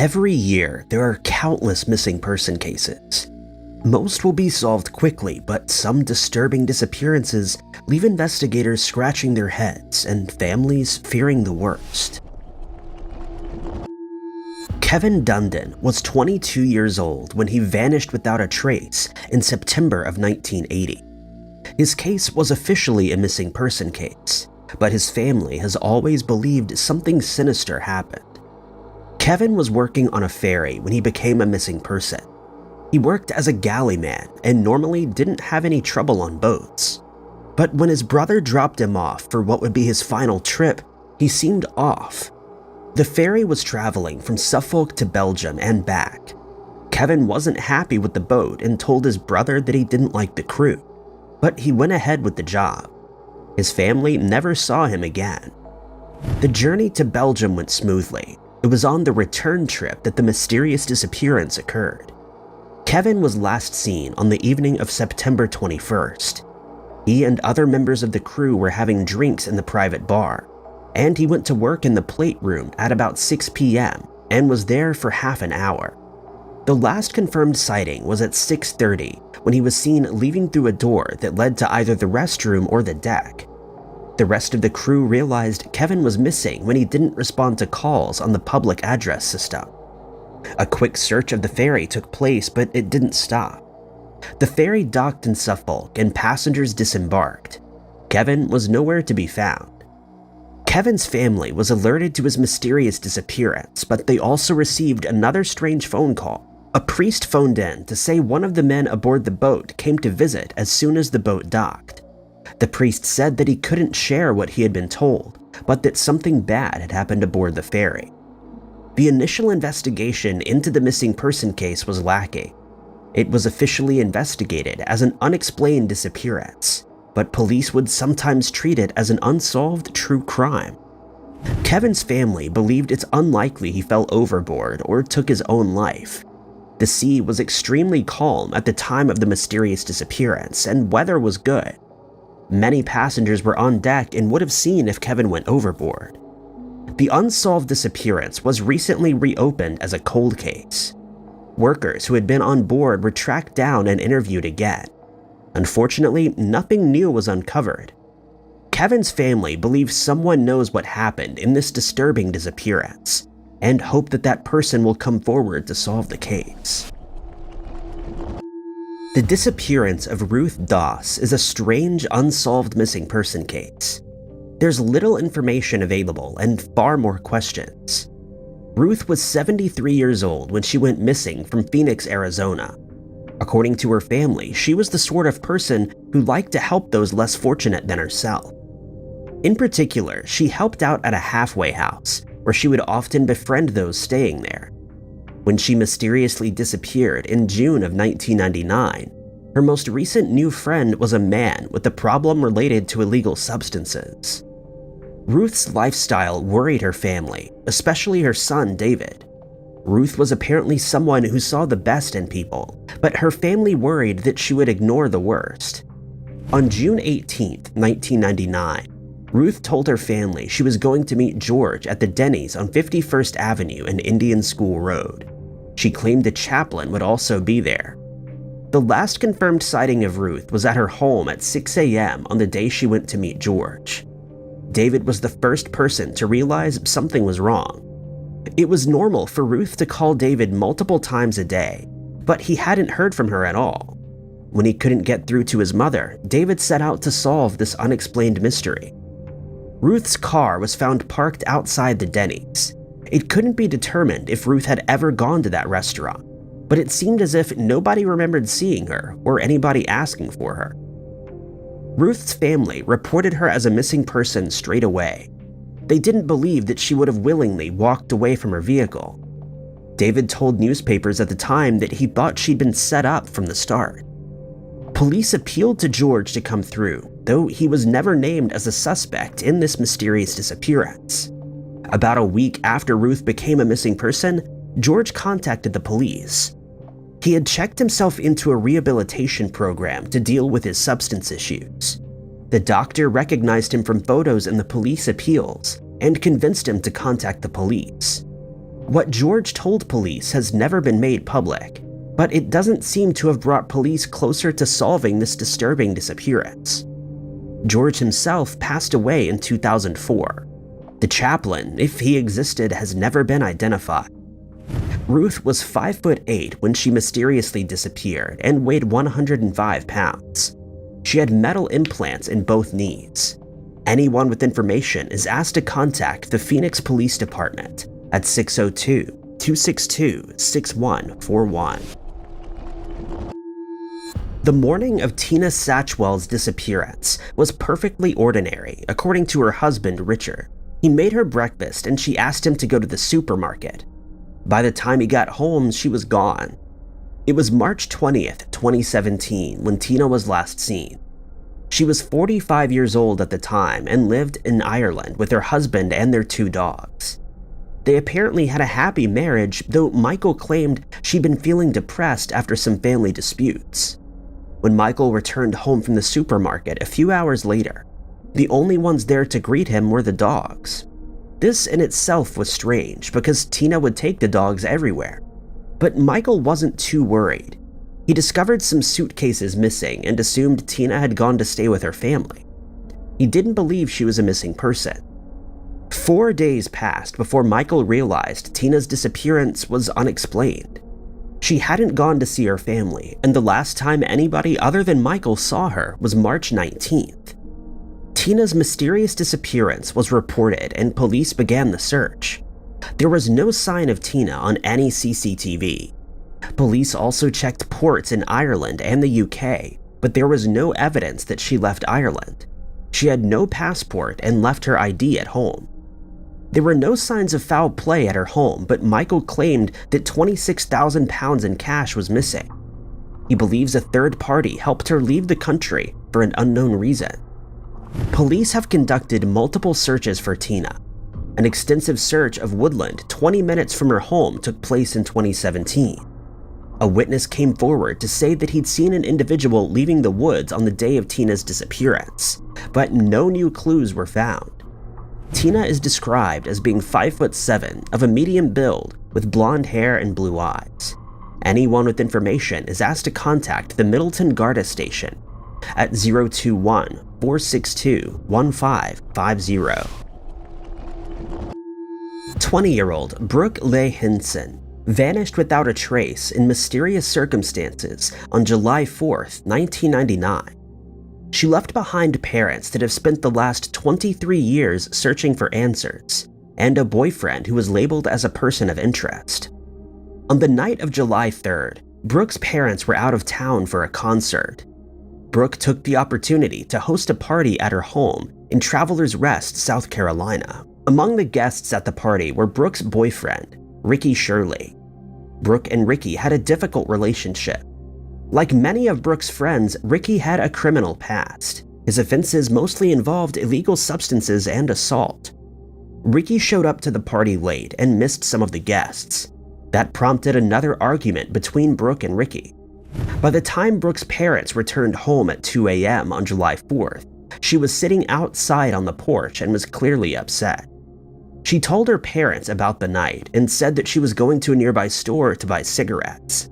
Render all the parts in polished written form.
Every year, there are countless missing person cases. Most will be solved quickly, but some disturbing disappearances leave investigators scratching their heads and families fearing the worst. Kevin Dundan was 22 years old when he vanished without a trace in September of 1980. His case was officially a missing person case, but his family has always believed something sinister happened. Kevin was working on a ferry when he became a missing person. He worked as a galley man and normally didn't have any trouble on boats. But when his brother dropped him off for what would be his final trip, he seemed off. The ferry was traveling from Suffolk to Belgium and back. Kevin wasn't happy with the boat and told his brother that he didn't like the crew, but he went ahead with the job. His family never saw him again. The journey to Belgium went smoothly. It was on the return trip that the mysterious disappearance occurred. Kevin was last seen on the evening of September 21st. He and other members of the crew were having drinks in the private bar, and he went to work in the plate room at about 6 p.m. and was there for half an hour. The last confirmed sighting was at 6:30 when he was seen leaving through a door that led to either the restroom or the deck. The rest of the crew realized Kevin was missing when he didn't respond to calls on the public address system. A quick search of the ferry took place, but it didn't stop. The ferry docked in Suffolk and passengers disembarked. Kevin was nowhere to be found. Kevin's family was alerted to his mysterious disappearance, but they also received another strange phone call. A priest phoned in to say one of the men aboard the boat came to visit as soon as the boat docked. The priest said that he couldn't share what he had been told, but that something bad had happened aboard the ferry. The initial investigation into the missing person case was lacking. It was officially investigated as an unexplained disappearance, but police would sometimes treat it as an unsolved true crime. Kevin's family believed it's unlikely he fell overboard or took his own life. The sea was extremely calm at the time of the mysterious disappearance, and weather was good. Many passengers were on deck and would have seen if Kevin went overboard. The unsolved disappearance was recently reopened as a cold case. Workers who had been on board were tracked down and interviewed again. Unfortunately, nothing new was uncovered. Kevin's family believes someone knows what happened in this disturbing disappearance and hope that that person will come forward to solve the case. The disappearance of Ruth Dotson is a strange, unsolved missing person case. There's little information available and far more questions. Ruth was 73 years old when she went missing from Phoenix, Arizona. According to her family, she was the sort of person who liked to help those less fortunate than herself. In particular, she helped out at a halfway house, where she would often befriend those staying there. When she mysteriously disappeared in June of 1999, her most recent new friend was a man with a problem related to illegal substances. Ruth's lifestyle worried her family, especially her son David. Ruth was apparently someone who saw the best in people, but her family worried that she would ignore the worst. On June 18, 1999, Ruth told her family she was going to meet George at the Denny's on 51st Avenue and Indian School Road. She claimed the chaplain would also be there. The last confirmed sighting of Ruth was at her home at 6 a.m. on the day she went to meet George. David was the first person to realize something was wrong. It was normal for Ruth to call David multiple times a day, but he hadn't heard from her at all. When he couldn't get through to his mother, David set out to solve this unexplained mystery. Ruth's car was found parked outside the Denny's. It couldn't be determined if Ruth had ever gone to that restaurant, but it seemed as if nobody remembered seeing her or anybody asking for her. Ruth's family reported her as a missing person straight away. They didn't believe that she would have willingly walked away from her vehicle. David told newspapers at the time that he thought she'd been set up from the start. Police appealed to George to come through, though he was never named as a suspect in this mysterious disappearance. About a week after Ruth became a missing person, George contacted the police. He had checked himself into a rehabilitation program to deal with his substance issues. The doctor recognized him from photos in the police appeals and convinced him to contact the police. What George told police has never been made public, but it doesn't seem to have brought police closer to solving this disturbing disappearance. George himself passed away in 2004. The chaplain, if he existed, has never been identified. Ruth was 5'8" when she mysteriously disappeared and weighed 105 pounds. She had metal implants in both knees. Anyone with information is asked to contact the Phoenix Police Department at 602-262-6141. The morning of Tina Satchwell's disappearance was perfectly ordinary, according to her husband, Richard. He made her breakfast and she asked him to go to the supermarket. By the time he got home, she was gone. It was March 20th, 2017, when Tina was last seen. She was 45 years old at the time and lived in Ireland with her husband and their 2 dogs. They apparently had a happy marriage, though Michael claimed she'd been feeling depressed after some family disputes. When Michael returned home from the supermarket a few hours later, the only ones there to greet him were the dogs. This in itself was strange because Tina would take the dogs everywhere. But Michael wasn't too worried. He discovered some suitcases missing and assumed Tina had gone to stay with her family. He didn't believe she was a missing person. 4 days passed before Michael realized Tina's disappearance was unexplained. She hadn't gone to see her family, and the last time anybody other than Michael saw her was March 19th. Tina's mysterious disappearance was reported and police began the search. There was no sign of Tina on any CCTV. Police also checked ports in Ireland and the UK, but there was no evidence that she left Ireland. She had no passport and left her ID at home. There were no signs of foul play at her home, but Michael claimed that 26,000 pounds in cash was missing. He believes a third party helped her leave the country for an unknown reason. Police have conducted multiple searches for Tina. An extensive search of woodland 20 minutes from her home took place in 2017. A witness came forward to say that he'd seen an individual leaving the woods on the day of Tina's disappearance, but no new clues were found. Tina is described as being 5'7", of a medium build, with blonde hair and blue eyes. Anyone with information is asked to contact the Middleton Garda station at 021-462-1550. 20-year-old Brooke Lee Henson vanished without a trace in mysterious circumstances on July 4th, 1999. She left behind parents that have spent the last 23 years searching for answers, and a boyfriend who was labeled as a person of interest. On the night of July 3rd, Brooke's parents were out of town for a concert. Brooke took the opportunity to host a party at her home in Travelers Rest, South Carolina. Among the guests at the party were Brooke's boyfriend, Ricky Shirley. Brooke and Ricky had a difficult relationship. Like many of Brooke's friends, Ricky had a criminal past. His offenses mostly involved illegal substances and assault. Ricky showed up to the party late and missed some of the guests. That prompted another argument between Brooke and Ricky. By the time Brooke's parents returned home at 2 a.m. on July 4th, she was sitting outside on the porch and was clearly upset. She told her parents about the night and said that she was going to a nearby store to buy cigarettes.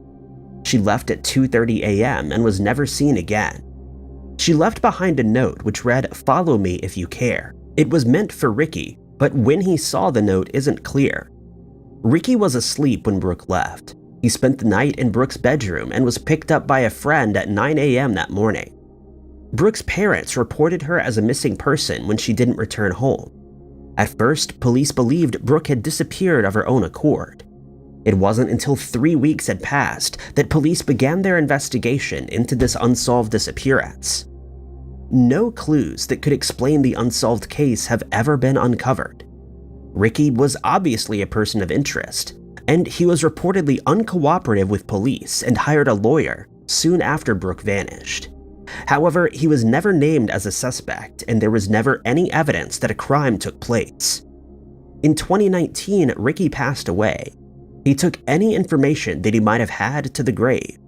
She left at 2:30 a.m. and was never seen again. She left behind a note which read, "Follow me if you care." It was meant for Ricky, but when he saw the note isn't clear. Ricky was asleep when Brooke left. He spent the night in Brooke's bedroom and was picked up by a friend at 9 a.m. that morning. Brooke's parents reported her as a missing person when she didn't return home. At first, police believed Brooke had disappeared of her own accord. It wasn't until 3 weeks had passed that police began their investigation into this unsolved disappearance. No clues that could explain the unsolved case have ever been uncovered. Ricky was obviously a person of interest, and he was reportedly uncooperative with police and hired a lawyer soon after Brooke vanished. However, he was never named as a suspect, and there was never any evidence that a crime took place. In 2019, Ricky passed away. He took any information that he might have had to the grave.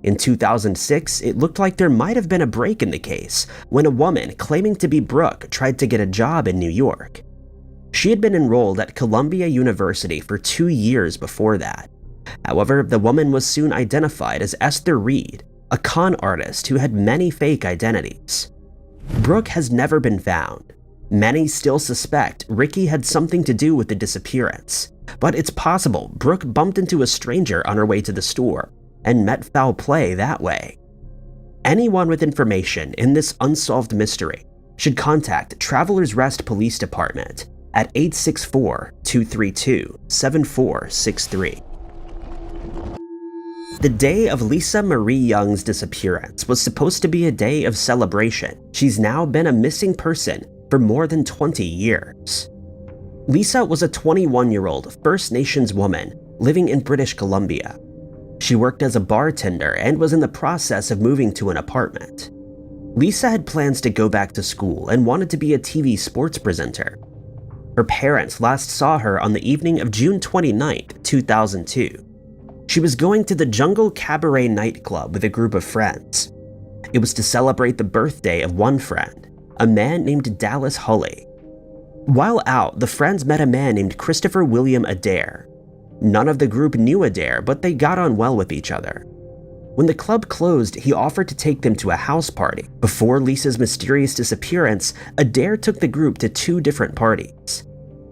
In 2006, it looked like there might have been a break in the case when a woman claiming to be Brooke tried to get a job in New York. She had been enrolled at Columbia University for 2 years before that. However, the woman was soon identified as Esther Reed, a con artist who had many fake identities. Brooke has never been found. Many still suspect Ricky had something to do with the disappearance, but it's possible Brooke bumped into a stranger on her way to the store and met foul play that way. Anyone with information in this unsolved mystery should contact Travelers Rest Police Department at 864-232-7463. The day of Lisa Marie Young's disappearance was supposed to be a day of celebration. She's now been a missing person for more than 20 years. Lisa was a 21-year-old First Nations woman living in British Columbia. She worked as a bartender and was in the process of moving to an apartment. Lisa had plans to go back to school and wanted to be a TV sports presenter. Her parents last saw her on the evening of June 29, 2002. She was going to the Jungle Cabaret nightclub with a group of friends. It was to celebrate the birthday of one friend, a man named Dallas Hulley. While out, the friends met a man named Christopher William Adair. None of the group knew Adair, but they got on well with each other. When the club closed, he offered to take them to a house party. Before Lisa's mysterious disappearance, Adair took the group to 2 different parties.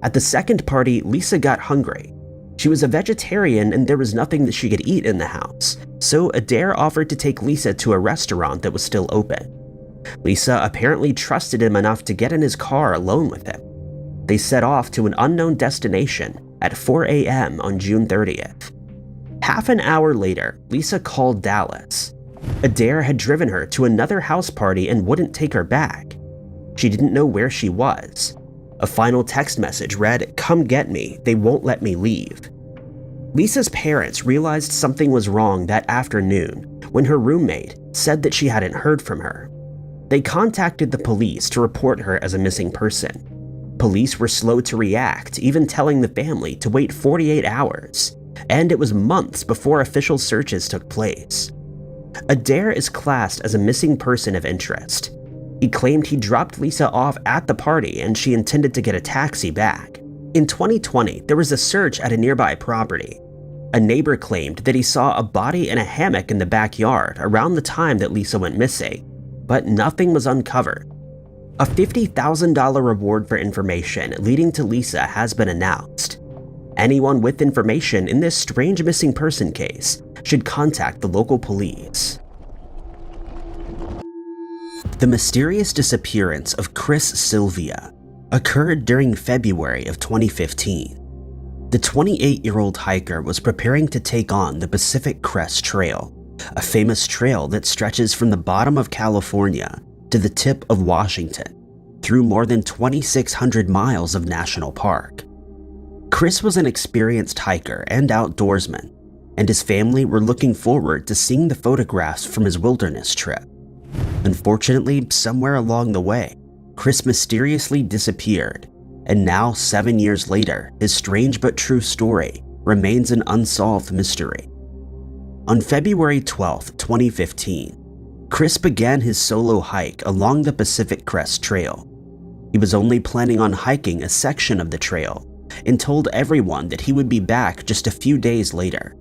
At the second party, Lisa got hungry. She was a vegetarian and there was nothing that she could eat in the house, so Adair offered to take Lisa to a restaurant that was still open. Lisa apparently trusted him enough to get in his car alone with him. They set off to an unknown destination at 4 a.m. on June 30th. Half an hour later, Lisa called Dallas. Adair had driven her to another house party and wouldn't take her back. She didn't know where she was. A final text message read, "Come get me, they won't let me leave." Lisa's parents realized something was wrong that afternoon when her roommate said that she hadn't heard from her. They contacted the police to report her as a missing person. Police were slow to react, even telling the family to wait 48 hours, and it was months before official searches took place. Adair is classed as a missing person of interest. He claimed he dropped Lisa off at the party and she intended to get a taxi back. In 2020, there was a search at a nearby property. A neighbor claimed that he saw a body in a hammock in the backyard around the time that Lisa went missing, but nothing was uncovered. A $50,000 reward for information leading to Lisa has been announced. Anyone with information in this strange missing person case should contact the local police. The mysterious disappearance of Chris Sylvia occurred during February of 2015. The 28-year-old hiker was preparing to take on the Pacific Crest Trail, a famous trail that stretches from the bottom of California to the tip of Washington, through more than 2,600 miles of national park. Chris was an experienced hiker and outdoorsman, and his family were looking forward to seeing the photographs from his wilderness trip. Unfortunately, somewhere along the way, Chris mysteriously disappeared, and now 7 years later, his strange but true story remains an unsolved mystery. On February 12, 2015, Chris began his solo hike along the Pacific Crest Trail. He was only planning on hiking a section of the trail and told everyone that he would be back just a few days later.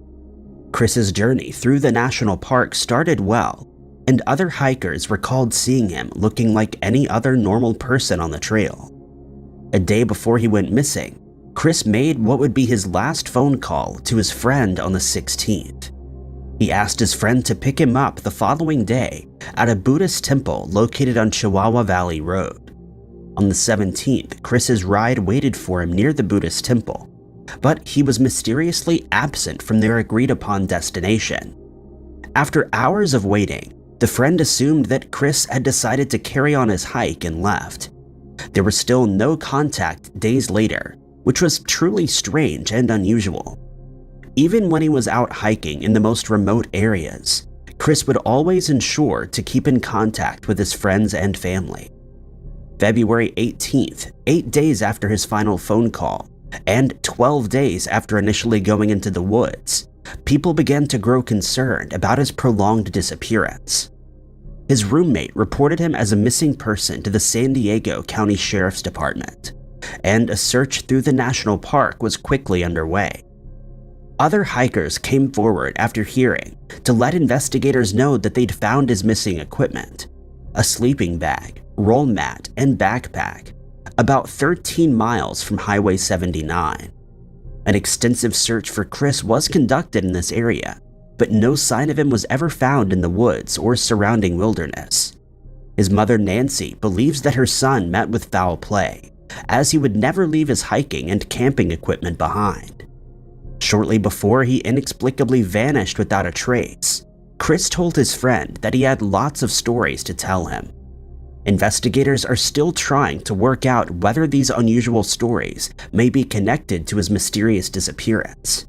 Chris's journey through the national park started well, and other hikers recalled seeing him looking like any other normal person on the trail. A day before he went missing, Chris made what would be his last phone call to his friend on the 16th. He asked his friend to pick him up the following day at a Buddhist temple located on Chihuahua Valley Road. On the 17th, Chris's ride waited for him near the Buddhist temple, but he was mysteriously absent from their agreed-upon destination. After hours of waiting, the friend assumed that Chris had decided to carry on his hike and left. There was still no contact days later, which was truly strange and unusual. Even when he was out hiking in the most remote areas, Chris would always ensure to keep in contact with his friends and family. February 18th, 8 days after his final phone call, and 12 days after initially going into the woods, people began to grow concerned about his prolonged disappearance. His roommate reported him as a missing person to the San Diego County Sheriff's Department, and a search through the national park was quickly underway. Other hikers came forward after hearing to let investigators know that they'd found his missing equipment, a sleeping bag, roll mat, and backpack, about 13 miles from Highway 79. An extensive search for Chris was conducted in this area, but no sign of him was ever found in the woods or surrounding wilderness. His mother, Nancy, believes that her son met with foul play, as he would never leave his hiking and camping equipment behind. Shortly before he inexplicably vanished without a trace, Chris told his friend that he had lots of stories to tell him. Investigators are still trying to work out whether these unusual stories may be connected to his mysterious disappearance.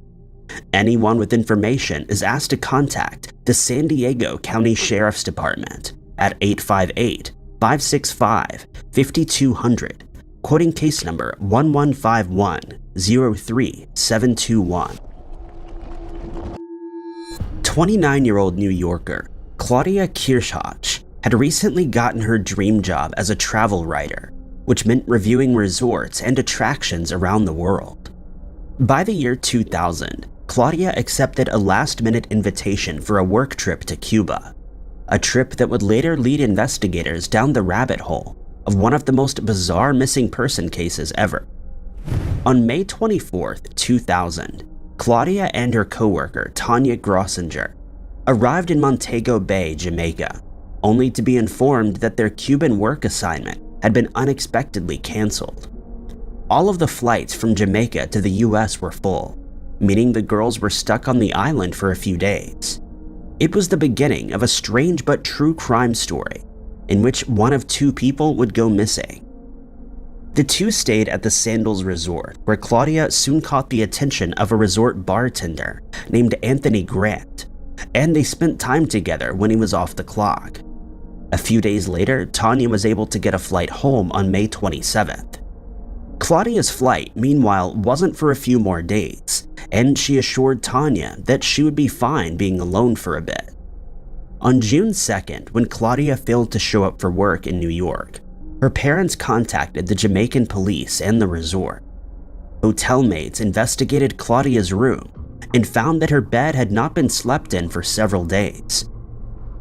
Anyone with information is asked to contact the San Diego County Sheriff's Department at 858-565-5200, quoting case number 1151-03721. 29-year-old New Yorker Claudia Kirish had recently gotten her dream job as a travel writer, which meant reviewing resorts and attractions around the world. By the year 2000, Claudia accepted a last-minute invitation for a work trip to Cuba, a trip that would later lead investigators down the rabbit hole of one of the most bizarre missing person cases ever. On May 24, 2000, Claudia and her coworker, Tanya Grossinger, arrived in Montego Bay, Jamaica, only to be informed that their Cuban work assignment had been unexpectedly canceled. All of the flights from Jamaica to the US were full, meaning the girls were stuck on the island for a few days. It was the beginning of a strange but true crime story in which one of two people would go missing. The two stayed at the Sandals Resort, where Claudia soon caught the attention of a resort bartender named Anthony Grant, and they spent time together when he was off the clock. A few days later, Tanya was able to get a flight home on May 27th. Claudia's flight, meanwhile, wasn't for a few more days, and she assured Tanya that she would be fine being alone for a bit. On June 2nd, when Claudia failed to show up for work in New York, her parents contacted the Jamaican police and the resort. Hotel maids investigated Claudia's room and found that her bed had not been slept in for several days.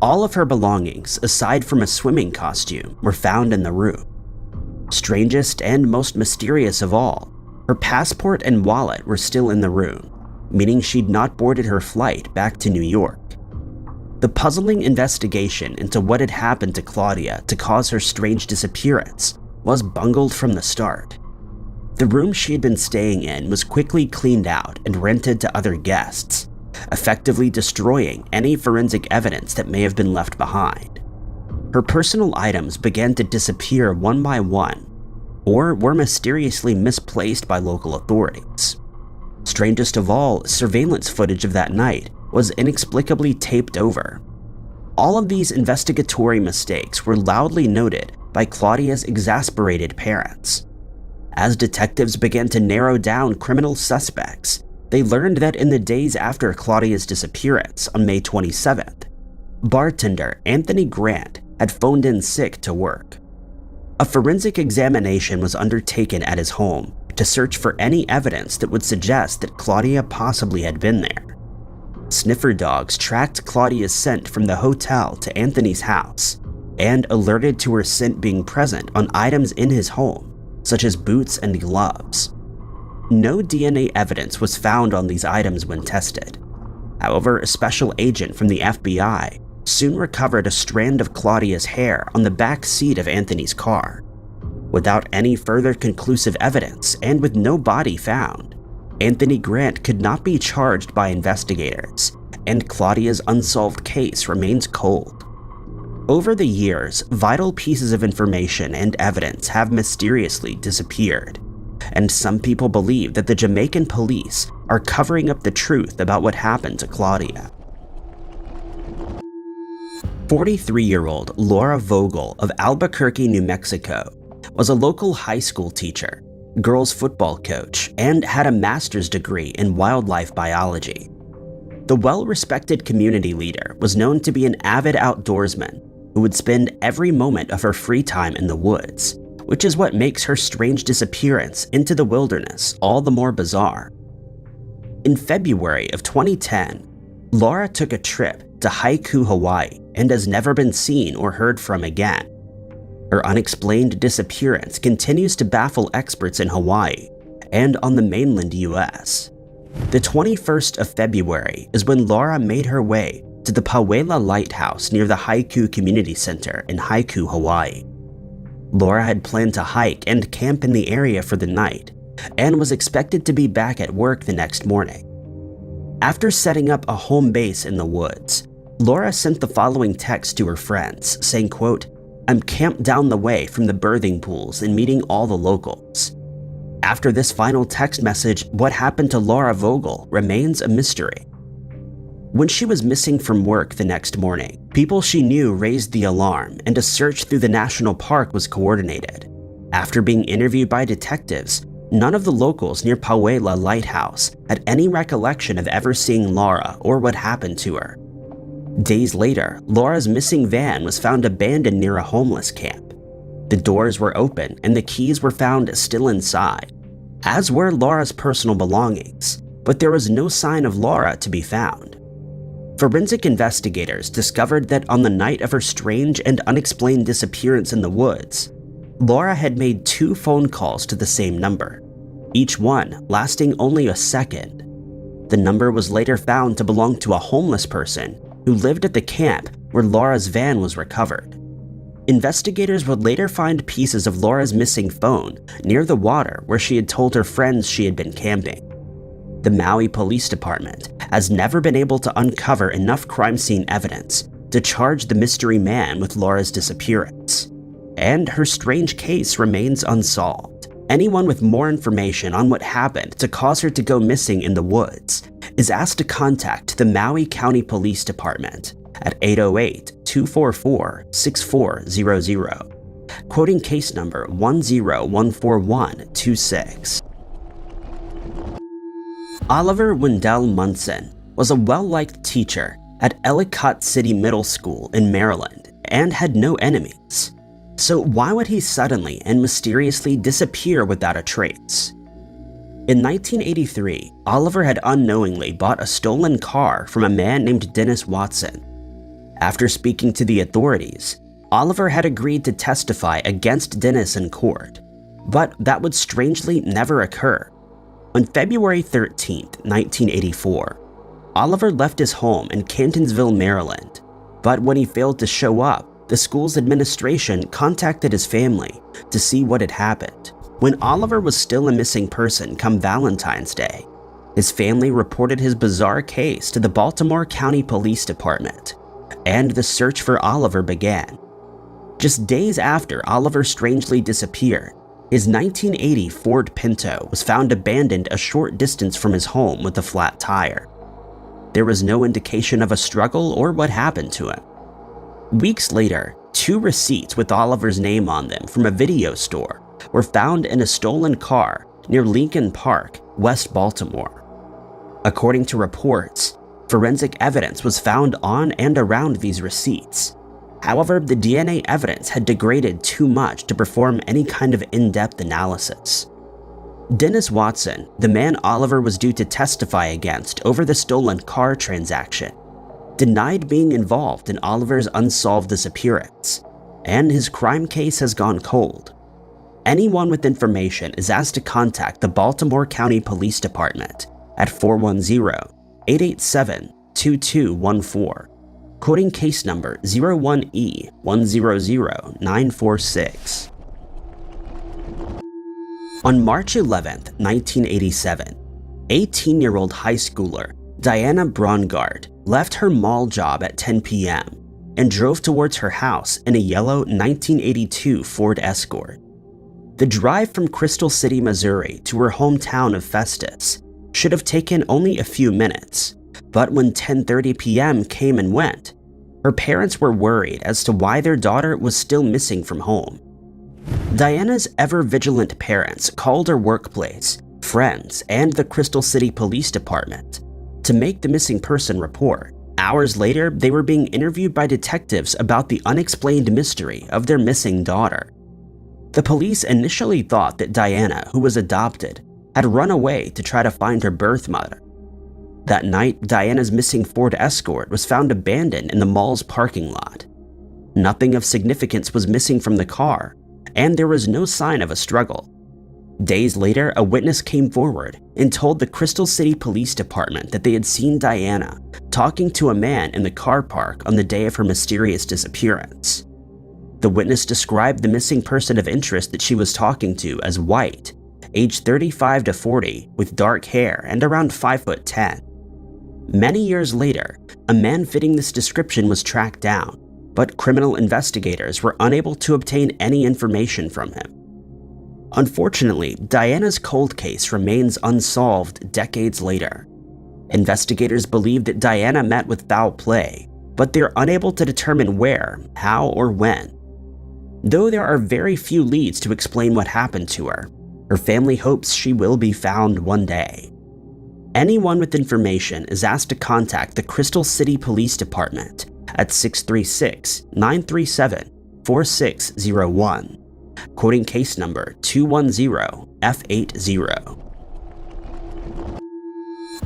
All of her belongings, aside from a swimming costume, were found in the room. Strangest and most mysterious of all, her passport and wallet were still in the room, meaning she'd not boarded her flight back to New York. The puzzling investigation into what had happened to Claudia to cause her strange disappearance was bungled from the start. The room she had been staying in was quickly cleaned out and rented to other guests, effectively destroying any forensic evidence that may have been left behind. Her personal items began to disappear one by one, or were mysteriously misplaced by local authorities. Strangest of all, surveillance footage of that night was inexplicably taped over. All of these investigatory mistakes were loudly noted by Claudia's exasperated parents. As detectives began to narrow down criminal suspects, they learned that in the days after Claudia's disappearance on May 27th, bartender Anthony Grant had phoned in sick to work. A forensic examination was undertaken at his home to search for any evidence that would suggest that Claudia possibly had been there. Sniffer dogs tracked Claudia's scent from the hotel to Anthony's house and alerted to her scent being present on items in his home, such as boots and gloves. No DNA evidence was found on these items when tested. However, a special agent from the FBI soon recovered a strand of Claudia's hair on the back seat of Anthony's car. Without any further conclusive evidence and with no body found, Anthony Grant could not be charged by investigators, and Claudia's unsolved case remains cold. Over the years, vital pieces of information and evidence have mysteriously disappeared, and some people believe that the Jamaican police are covering up the truth about what happened to Claudia. 43-year-old Laura Vogle of Albuquerque, New Mexico, was a local high school teacher, girls football coach, and had a master's degree in wildlife biology. The well-respected community leader was known to be an avid outdoorsman who would spend every moment of her free time in the woods, which is what makes her strange disappearance into the wilderness all the more bizarre. In February of 2010, Laura took a trip to Haiku, Hawaii, and has never been seen or heard from again. Her unexplained disappearance continues to baffle experts in Hawaii and on the mainland US. The 21st of February is when Laura made her way to the Pauela Lighthouse near the Haiku Community Center in Haiku, Hawaii. Laura had planned to hike and camp in the area for the night and was expected to be back at work the next morning. After setting up a home base in the woods, Laura sent the following text to her friends saying, quote, "I'm camped down the way from the birthing pools and meeting all the locals." After this final text message, what happened to Laura Vogle remains a mystery. When she was missing from work the next morning, people she knew raised the alarm and a search through the national park was coordinated. After being interviewed by detectives, none of the locals near Pauela Lighthouse had any recollection of ever seeing Laura or what happened to her. Days later, Laura's missing van was found abandoned near a homeless camp. The doors were open and the keys were found still inside, as were Laura's personal belongings, but there was no sign of Laura to be found. Forensic investigators discovered that on the night of her strange and unexplained disappearance in the woods, Laura had made 2 phone calls to the same number, each one lasting only a second. The number was later found to belong to a homeless person who lived at the camp where Laura's van was recovered. Investigators would later find pieces of Laura's missing phone near the water where she had told her friends she had been camping. The Maui Police Department has never been able to uncover enough crime scene evidence to charge the mystery man with Laura's disappearance, and her strange case remains unsolved. Anyone with more information on what happened to cause her to go missing in the woods is asked to contact the Maui County Police Department at 808-244-6400, quoting case number 1014126. Oliver Wendell Mson was a well-liked teacher at Ellicott City Middle School in Maryland and had no enemies. So why would he suddenly and mysteriously disappear without a trace? In 1983, Oliver had unknowingly bought a stolen car from a man named Dennis Watson. After speaking to the authorities, Oliver had agreed to testify against Dennis in court, but that would strangely never occur. On February 13, 1984, Oliver left his home in Catonsville, Maryland, but when he failed to show up, the school's administration contacted his family to see what had happened. When Oliver was still a missing person come Valentine's Day, his family reported his bizarre case to the Baltimore County Police Department, and the search for Oliver began. Just days after Oliver strangely disappeared, his 1980 Ford Pinto was found abandoned a short distance from his home with a flat tire. There was no indication of a struggle or what happened to him. Weeks later, 2 receipts with Oliver's name on them from a video store were found in a stolen car near Lincoln Park, West Baltimore. According to reports, forensic evidence was found on and around these receipts. However, the DNA evidence had degraded too much to perform any kind of in-depth analysis. Dennis Watson, the man Oliver was due to testify against over the stolen car transaction, denied being involved in Oliver's unsolved disappearance, and his crime case has gone cold. Anyone with information is asked to contact the Baltimore County Police Department at 410-887-2214. quoting case number 01E100946. On March 11, 1987, 18-year-old high schooler Diana Brgard left her mall job at 10 p.m. and drove towards her house in a yellow 1982 Ford Escort. The drive from Crystal City, Missouri to her hometown of Festus should have taken only a few minutes, but when 10:30 p.m. came and went, her parents were worried as to why their daughter was still missing from home. Diana's ever-vigilant parents called her workplace, friends, and the Crystal City Police Department to make the missing person report. Hours later, they were being interviewed by detectives about the unexplained mystery of their missing daughter. The police initially thought that Diana, who was adopted, had run away to try to find her birth mother. That night, Diana's missing Ford Escort was found abandoned in the mall's parking lot. Nothing of significance was missing from the car, and there was no sign of a struggle. Days later, a witness came forward and told the Crystal City Police Department that they had seen Diana talking to a man in the car park on the day of her mysterious disappearance. The witness described the missing person of interest that she was talking to as white, aged 35 to 40, with dark hair and around 5'10". Many years later, a man fitting this description was tracked down, but criminal investigators were unable to obtain any information from him. Unfortunately, Diana's cold case remains unsolved decades later. Investigators believe that Diana met with foul play, but they're unable to determine where, how, or when. Though there are very few leads to explain what happened to her, her family hopes she will be found one day. Anyone with information is asked to contact the Crystal City Police Department at 636-937-4601, quoting case number 210F80.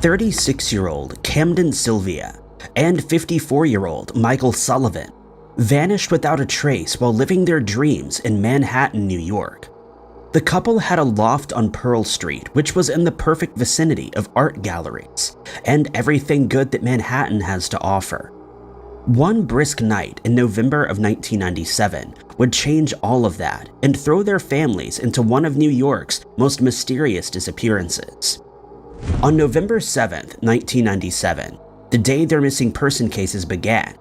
36-year-old Camden Sylvia and 54-year-old Michael Sullivan vanished without a trace while living their dreams in Manhattan, New York. The couple had a loft on Pearl Street, which was in the perfect vicinity of art galleries and everything good that Manhattan has to offer. One brisk night in November of 1997 would change all of that and throw their families into one of New York's most mysterious disappearances. On November 7th, 1997, the day their missing person cases began,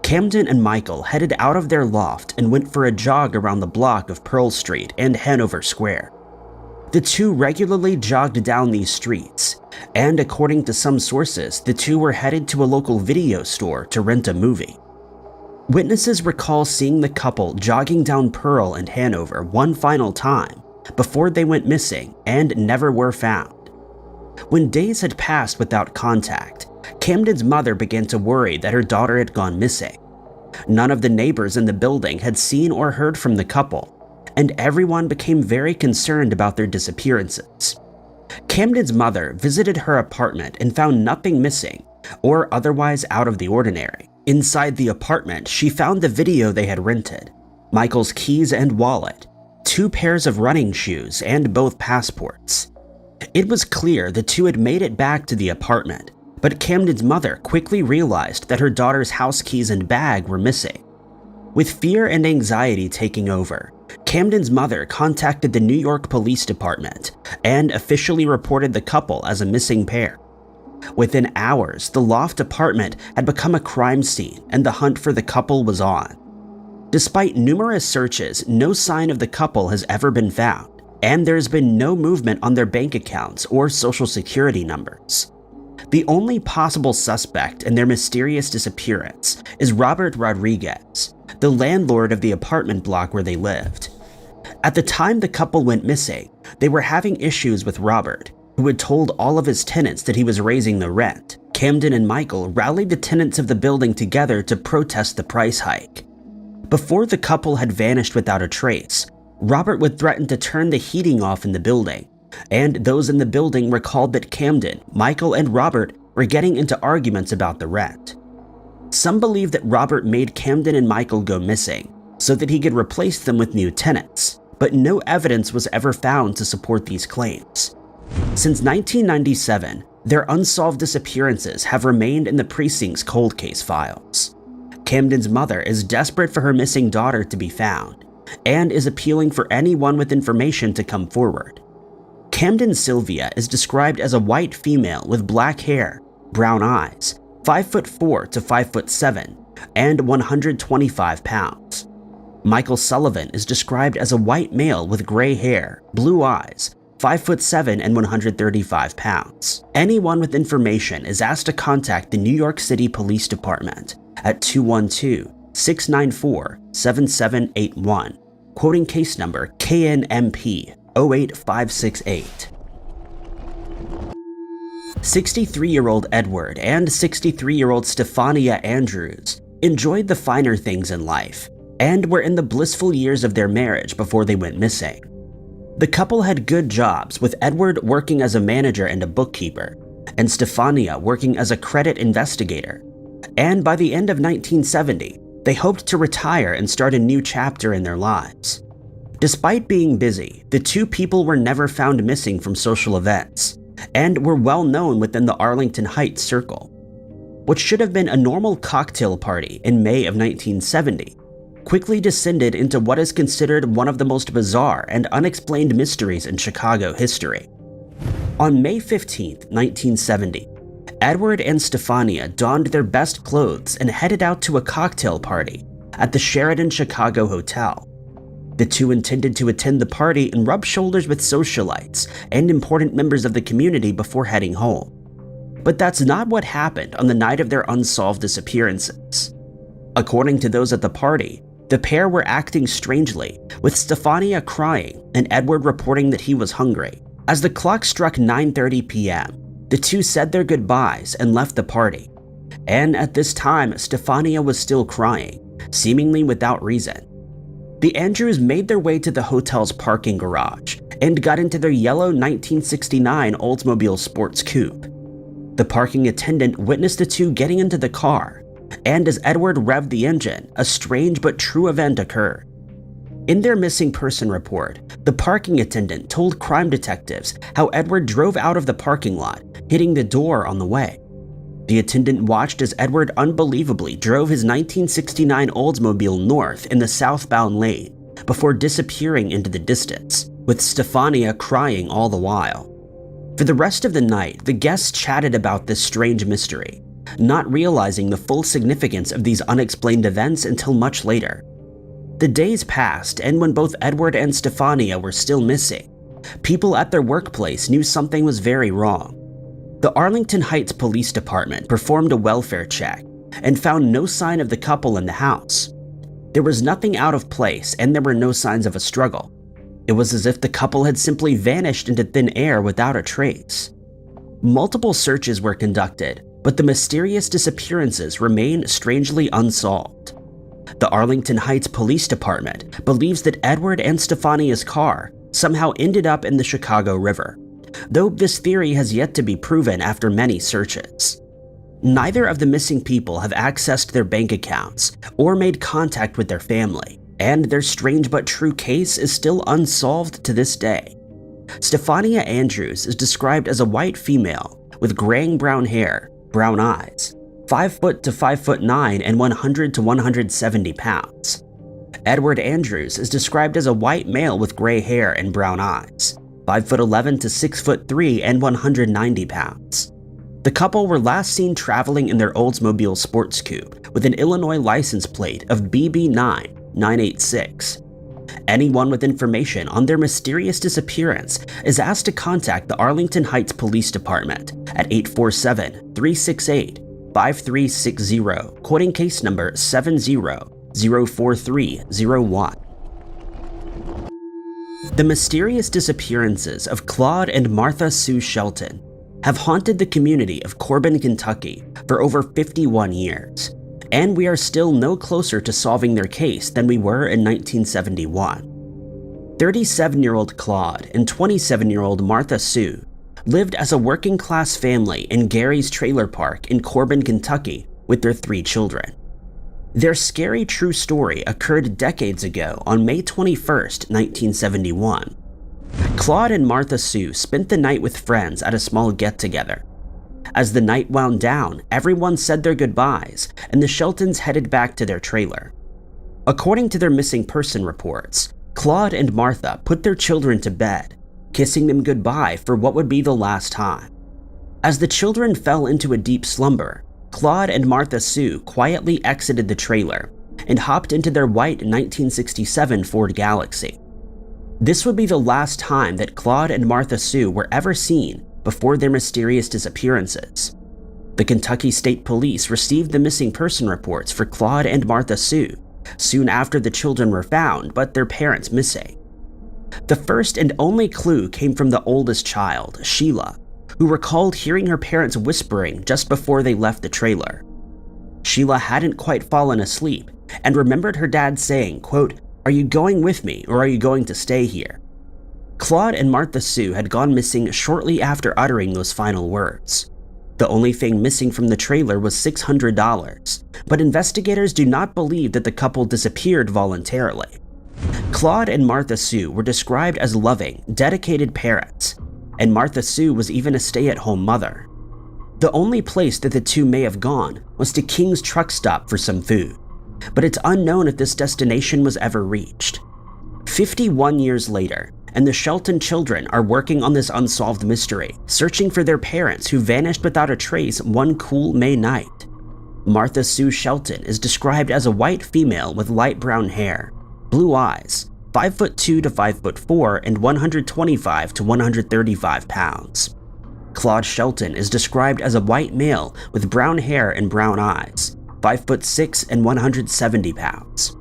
Camden and Michael headed out of their loft and went for a jog around the block of Pearl Street and Hanover Square. The two regularly jogged down these streets, and according to some sources, the two were headed to a local video store to rent a movie. Witnesses recall seeing the couple jogging down Pearl and Hanover one final time before they went missing and never were found. When days had passed without contact, Camden's mother began to worry that her daughter had gone missing. None of the neighbors in the building had seen or heard from the couple, and everyone became very concerned about their disappearances. Camden's mother visited her apartment and found nothing missing or otherwise out of the ordinary. Inside the apartment, she found the video they had rented, Michael's keys and wallet, 2 pairs of running shoes, and both passports. It was clear the two had made it back to the apartment, but Camden's mother quickly realized that her daughter's house keys and bag were missing. With fear and anxiety taking over, Camden's mother contacted the New York Police Department and officially reported the couple as a missing pair. Within hours, the loft apartment had become a crime scene and the hunt for the couple was on. Despite numerous searches, no sign of the couple has ever been found, and there's been no movement on their bank accounts or social security numbers. The only possible suspect in their mysterious disappearance is Robert Rodriguez, the landlord of the apartment block where they lived. At the time the couple went missing, they were having issues with Robert, who had told all of his tenants that he was raising the rent. Camden and Michael rallied the tenants of the building together to protest the price hike. Before the couple had vanished without a trace, Robert would threaten to turn the heating off in the building, and those in the building recalled that Camden, Michael, and Robert were getting into arguments about the rent. Some believe that Robert made Camden and Michael go missing so that he could replace them with new tenants, but no evidence was ever found to support these claims. Since 1997, their unsolved disappearances have remained in the precinct's cold case files. Camden's mother is desperate for her missing daughter to be found and is appealing for anyone with information to come forward. Camden Sylvia is described as a white female with black hair, brown eyes, 5'4" to 5'7", and 125 pounds. Michael Sullivan is described as a white male with gray hair, blue eyes, 5'7" and 135 pounds. Anyone with information is asked to contact the New York City Police Department at 212-694-7781, quoting case number KNMP 08568. 63-year-old Edward and 63-year-old Stefania Andrews enjoyed the finer things in life, and were in the blissful years of their marriage before they went missing. The couple had good jobs, with Edward working as a manager and a bookkeeper, and Stefania working as a credit investigator. And by the end of 1970, they hoped to retire and start a new chapter in their lives. Despite being busy, the two people were never found missing from social events, and were well known within the Arlington Heights circle. What should have been a normal cocktail party in May of 1970 quickly descended into what is considered one of the most bizarre and unexplained mysteries in Chicago history. On May 15, 1970, Edward and Stefania donned their best clothes and headed out to a cocktail party at the Sheraton Chicago Hotel. The two intended to attend the party and rub shoulders with socialites and important members of the community before heading home. But that's not what happened on the night of their unsolved disappearances. According to those at the party, the pair were acting strangely, with Stefania crying and Edward reporting that he was hungry. As the clock struck 9:30 p.m., the two said their goodbyes and left the party. And at this time, Stefania was still crying, seemingly without reason. The Andrews made their way to the hotel's parking garage and got into their yellow 1969 Oldsmobile Sports Coupe. The parking attendant witnessed the two getting into the car, and as Edward revved the engine, a strange but true event occurred. In their missing person report, the parking attendant told crime detectives how Edward drove out of the parking lot, hitting the door on the way. The attendant watched as Edward unbelievably drove his 1969 Oldsmobile north in the southbound lane before disappearing into the distance, with Stefania crying all the while. For the rest of the night, the guests chatted about this strange mystery, not realizing the full significance of these unexplained events until much later. The days passed, and when both Edward and Stefania were still missing, people at their workplace knew something was very wrong. The Arlington Heights Police Department performed a welfare check and found no sign of the couple in the house. There was nothing out of place, and there were no signs of a struggle. It was as if the couple had simply vanished into thin air without a trace. Multiple searches were conducted, but the mysterious disappearances remain strangely unsolved. The Arlington Heights Police Department believes that Edward and Stefania's car somehow ended up in the Chicago River, though this theory has yet to be proven after many searches. Neither of the missing people have accessed their bank accounts or made contact with their family, and their strange but true case is still unsolved to this day. Stefania Andrews is described as a white female with graying brown hair, brown eyes, 5 foot to 5'9" and 100 to 170 pounds. Edward Andrews is described as a white male with gray hair and brown eyes, 5'11" to 6'3" and 190 pounds. The couple were last seen traveling in their Oldsmobile Sports Coupe with an Illinois license plate of BB9986. Anyone with information on their mysterious disappearance is asked to contact the Arlington Heights Police Department at 847-368-5360, quoting case number 70-04301. The mysterious disappearances of Claude and Martha Sue Shelton have haunted the community of Corbin, Kentucky for over 51 years, and we are still no closer to solving their case than we were in 1971. 37-year-old Claude and 27-year-old Martha Sue lived as a working-class family in Gary's Trailer Park in Corbin, Kentucky with their 3 children. Their scary true story occurred decades ago on May 21, 1971. Claude and Martha Sue spent the night with friends at a small get-together. As the night wound down, everyone said their goodbyes, and the Sheltons headed back to their trailer. According to their missing person reports, Claude and Martha put their children to bed, kissing them goodbye for what would be the last time. As the children fell into a deep slumber, Claude and Martha Sue quietly exited the trailer and hopped into their white 1967 Ford Galaxy. This would be the last time that Claude and Martha Sue were ever seen before their mysterious disappearances. The Kentucky State Police received the missing person reports for Claude and Martha Sue soon after the children were found, but their parents missing. The first and only clue came from the oldest child, Sheila, who recalled hearing her parents whispering just before they left the trailer. Sheila hadn't quite fallen asleep and remembered her dad saying, quote, "Are you going with me or are you going to stay here?" Claude and Martha Sue had gone missing shortly after uttering those final words. The only thing missing from the trailer was $600, but investigators do not believe that the couple disappeared voluntarily. Claude and Martha Sue were described as loving, dedicated parents, and Martha Sue was even a stay-at-home mother. The only place that the two may have gone was to King's truck stop for some food, but it's unknown if this destination was ever reached. 51 years later, and the Shelton children are working on this unsolved mystery, searching for their parents who vanished without a trace one cool May night. Martha Sue Shelton is described as a white female with light brown hair, blue eyes, 5'2" to 5'4", and 125 to 135 pounds. Claude Shelton is described as a white male with brown hair and brown eyes, 5'6" and 170 pounds.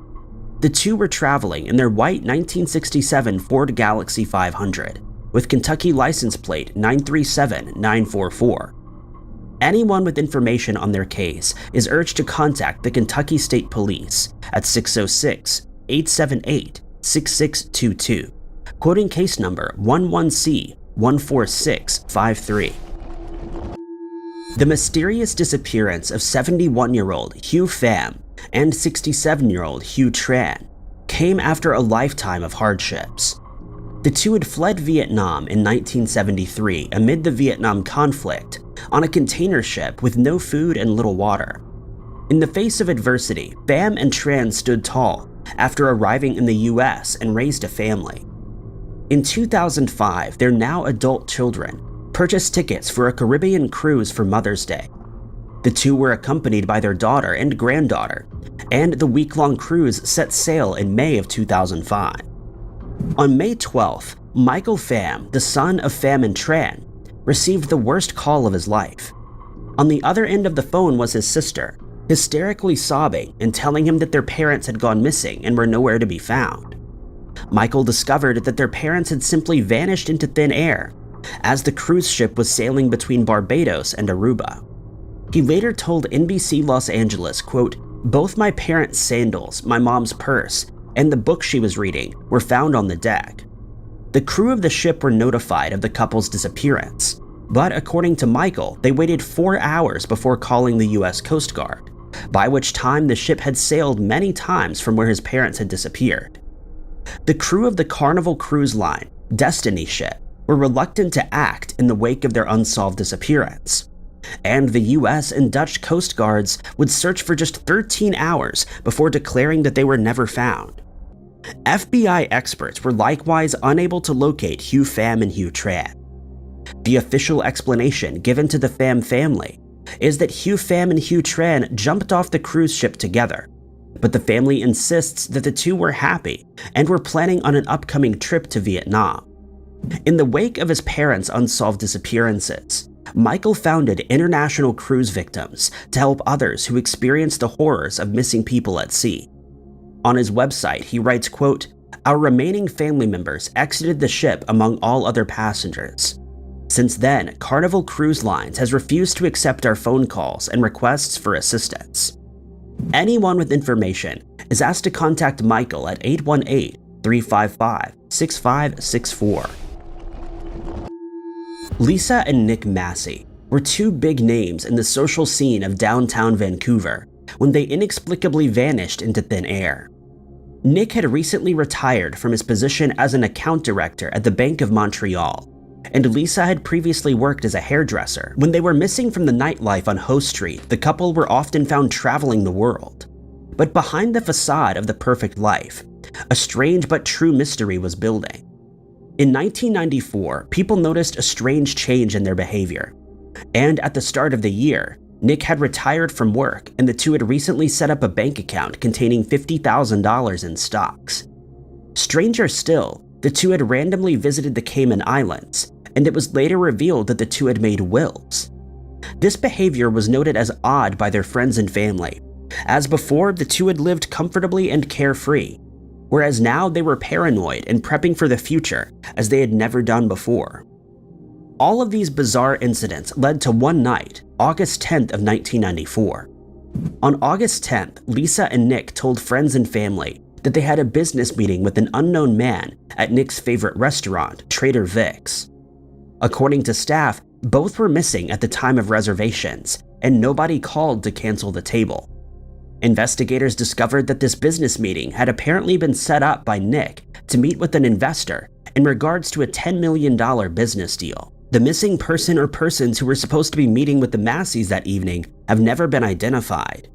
The two were traveling in their white 1967 Ford Galaxy 500 with Kentucky license plate 937944. Anyone with information on their case is urged to contact the Kentucky State Police at 606-878-6622, quoting case number 11C14653. The mysterious disappearance of 71-year-old Hugh Pham and 67-year-old Hugh Tran came after a lifetime of hardships. The two had fled Vietnam in 1973 amid the Vietnam conflict on a container ship with no food and little water. In the face of adversity, Pham and Tran stood tall after arriving in the US and raised a family. In 2005, their now adult children purchased tickets for a Caribbean cruise for Mother's Day. The two were accompanied by their daughter and granddaughter, and the week-long cruise set sail in May of 2005. On May 12th, Michael Pham, the son of Pham and Tran, received the worst call of his life. On the other end of the phone was his sister, hysterically sobbing and telling him that their parents had gone missing and were nowhere to be found. Michael discovered that their parents had simply vanished into thin air as the cruise ship was sailing between Barbados and Aruba. He later told NBC Los Angeles, quote, "Both my parents' sandals, my mom's purse, and the book she was reading were found on the deck." The crew of the ship were notified of the couple's disappearance, but according to Michael, they waited 4 hours before calling the US Coast Guard, by which time the ship had sailed many times from where his parents had disappeared. The crew of the Carnival Cruise Line Destiny ship were reluctant to act in the wake of their unsolved disappearance, and the US and Dutch Coast Guards would search for just 13 hours before declaring that they were never found. FBI experts were likewise unable to locate Hugh Pham and Hugh Tran. The official explanation given to the Pham family is that Hugh Pham and Hugh Tran jumped off the cruise ship together, but the family insists that the two were happy and were planning on an upcoming trip to Vietnam. In the wake of his parents' unsolved disappearances, Michael founded International Cruise Victims to help others who experience the horrors of missing people at sea. On his website, he writes, quote, "Our remaining family members exited the ship among all other passengers. Since then, Carnival Cruise Lines has refused to accept our phone calls and requests for assistance. Anyone with information is asked to contact Michael at 818-355-6564. Lisa and Nick Massie were two big names in the social scene of downtown Vancouver when they inexplicably vanished into thin air. Nick had recently retired from his position as an account director at the Bank of Montreal, and Lisa had previously worked as a hairdresser. When they were missing from the nightlife on Howe Street, the couple were often found traveling the world. But behind the facade of the perfect life, a strange but true mystery was building. In 1994, people noticed a strange change in their behavior, and at the start of the year, Nick had retired from work and the two had recently set up a bank account containing $50,000 in stocks. Stranger still, the two had randomly visited the Cayman Islands, and it was later revealed that the two had made wills. This behavior was noted as odd by their friends and family, as before the two had lived comfortably and carefree, whereas now they were paranoid and prepping for the future as they had never done before. All of these bizarre incidents led to one night, August 10th of 1994. On August 10th, Lisa and Nick told friends and family that they had a business meeting with an unknown man at Nick's favorite restaurant, Trader Vic's. According to staff, both were missing at the time of reservations, and nobody called to cancel the table. Investigators discovered that this business meeting had apparently been set up by Nick to meet with an investor in regards to a $10 million business deal. The missing person or persons who were supposed to be meeting with the Massies that evening have never been identified.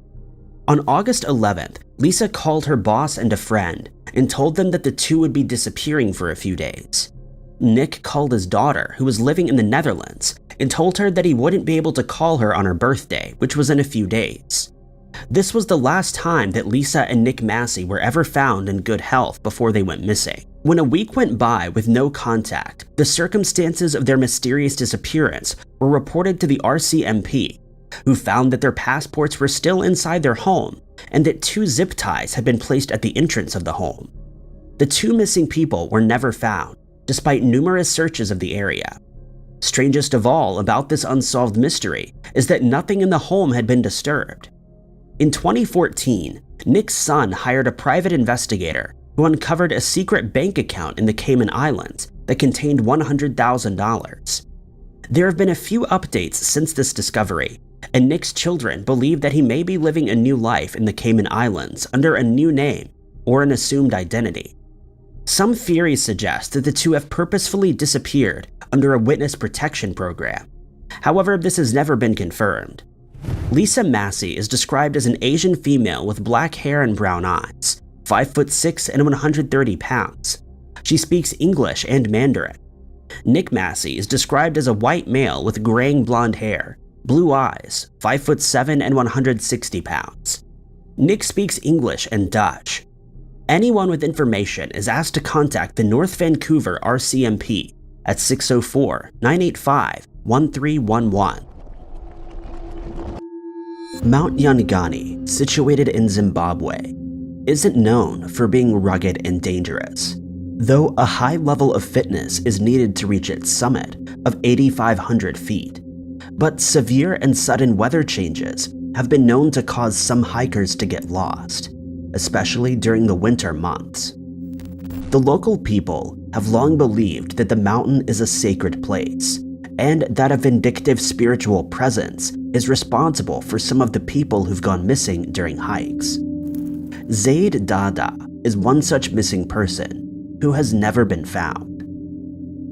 On August 11th, Lisa called her boss and a friend and told them that the two would be disappearing for a few days. Nick called his daughter, who was living in the Netherlands, and told her that he wouldn't be able to call her on her birthday, which was in a few days. This was the last time that Lisa and Nick Massie were ever found in good health before they went missing. When a week went by with no contact, the circumstances of their mysterious disappearance were reported to the RCMP, who found that their passports were still inside their home and that 2 zip ties had been placed at the entrance of the home. The 2 missing people were never found, despite numerous searches of the area. Strangest of all about this unsolved mystery is that nothing in the home had been disturbed. In 2014, Nick's son hired a private investigator who uncovered a secret bank account in the Cayman Islands that contained $100,000. There have been a few updates since this discovery, and Nick's children believe that he may be living a new life in the Cayman Islands under a new name or an assumed identity. Some theories suggest that the two have purposefully disappeared under a witness protection program. However, this has never been confirmed. Lisa Massie is described as an Asian female with black hair and brown eyes, 5'6" and 130 pounds. She speaks English and Mandarin. Nick Massie is described as a white male with graying blonde hair, blue eyes, 5'7" and 160 pounds. Nick speaks English and Dutch. Anyone with information is asked to contact the North Vancouver RCMP at 604-985-1311. Mount Nyangani, situated in Zimbabwe, isn't known for being rugged and dangerous, though a high level of fitness is needed to reach its summit of 8,500 feet. But severe and sudden weather changes have been known to cause some hikers to get lost, especially during the winter months. The local people have long believed that the mountain is a sacred place, and that a vindictive spiritual presence is responsible for some of the people who've gone missing during hikes. Zade Dada is one such missing person who has never been found.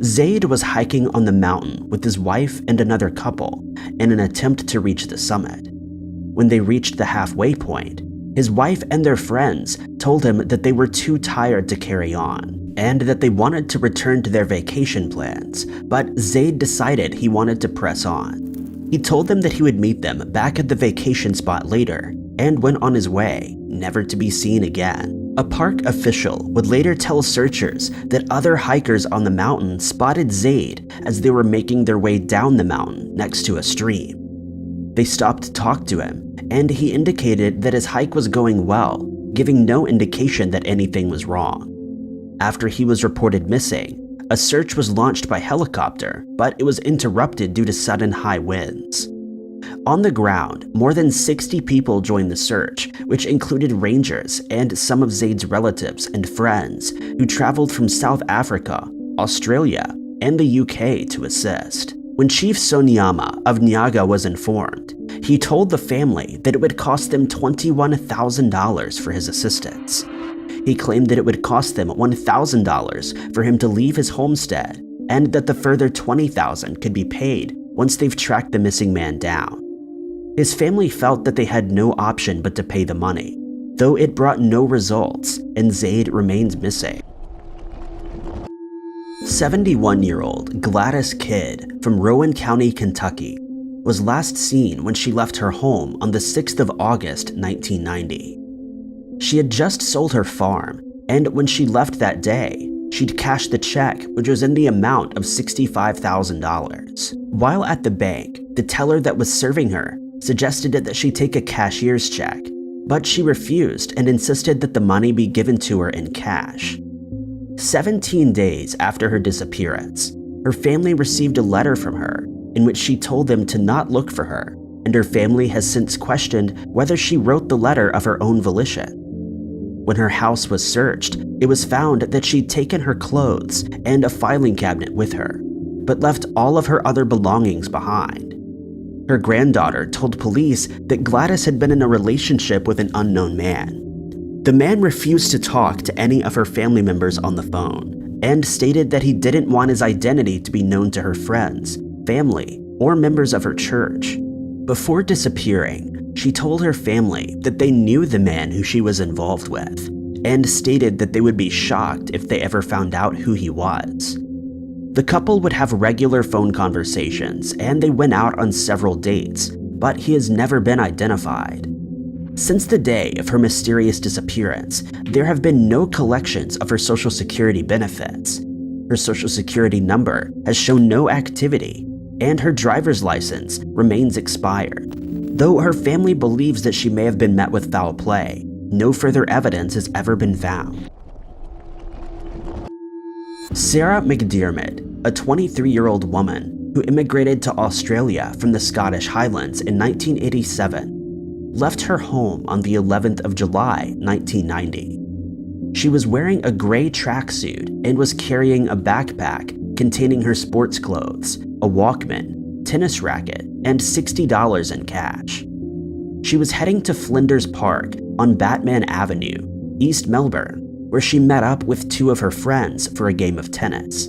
Zade was hiking on the mountain with his wife and another couple in an attempt to reach the summit. When they reached the halfway point, his wife and their friends told him that they were too tired to carry on and that they wanted to return to their vacation plans, but Zade decided he wanted to press on. He told them that he would meet them back at the vacation spot later and went on his way, never to be seen again. A park official would later tell searchers that other hikers on the mountain spotted Zade as they were making their way down the mountain next to a stream. They stopped to talk to him, and he indicated that his hike was going well, giving no indication that anything was wrong. After he was reported missing, a search was launched by helicopter, but it was interrupted due to sudden high winds. On the ground, more than 60 people joined the search, which included rangers and some of Zade's relatives and friends who traveled from South Africa, Australia, and the UK to assist. When Chief Sonyama of Nyaga was informed, he told the family that it would cost them $21,000 for his assistance. He claimed that it would cost them $1,000 for him to leave his homestead, and that the further $20,000 could be paid once they've tracked the missing man down. His family felt that they had no option but to pay the money, though it brought no results, and Zade remains missing. 71-year-old Glattis Kidd from Rowan County, Kentucky, was last seen when she left her home on the 6th of August, 1990. She had just sold her farm, and when she left that day, she'd cashed the check, which was in the amount of $65,000. While at the bank, the teller that was serving her suggested that she take a cashier's check, but she refused and insisted that the money be given to her in cash. 17 days after her disappearance, her family received a letter from her in which she told them to not look for her and her family has since questioned whether she wrote the letter of her own volition. When her house was searched, it was found that she'd taken her clothes and a filing cabinet with her, but left all of her other belongings behind. Her granddaughter told police that Glattis had been in a relationship with an unknown man. The man refused to talk to any of her family members on the phone and stated that he didn't want his identity to be known to her friends, family, or members of her church. Before disappearing, she told her family that they knew the man who she was involved with and stated that they would be shocked if they ever found out who he was. The couple would have regular phone conversations and they went out on several dates, but he has never been identified. Since the day of her mysterious disappearance, there have been no collections of her Social Security benefits. Her Social Security number has shown no activity, and her driver's license remains expired. Though her family believes that she may have been met with foul play, no further evidence has ever been found. Sarah McDermid, a 23-year-old woman who immigrated to Australia from the Scottish Highlands in 1987, left her home on the 11th of July, 1990. She was wearing a gray tracksuit and was carrying a backpack containing her sports clothes, a Walkman, tennis racket, and $60 in cash. She was heading to Flinders Park on Batman Avenue, East Melbourne, where she met up with two of her friends for a game of tennis.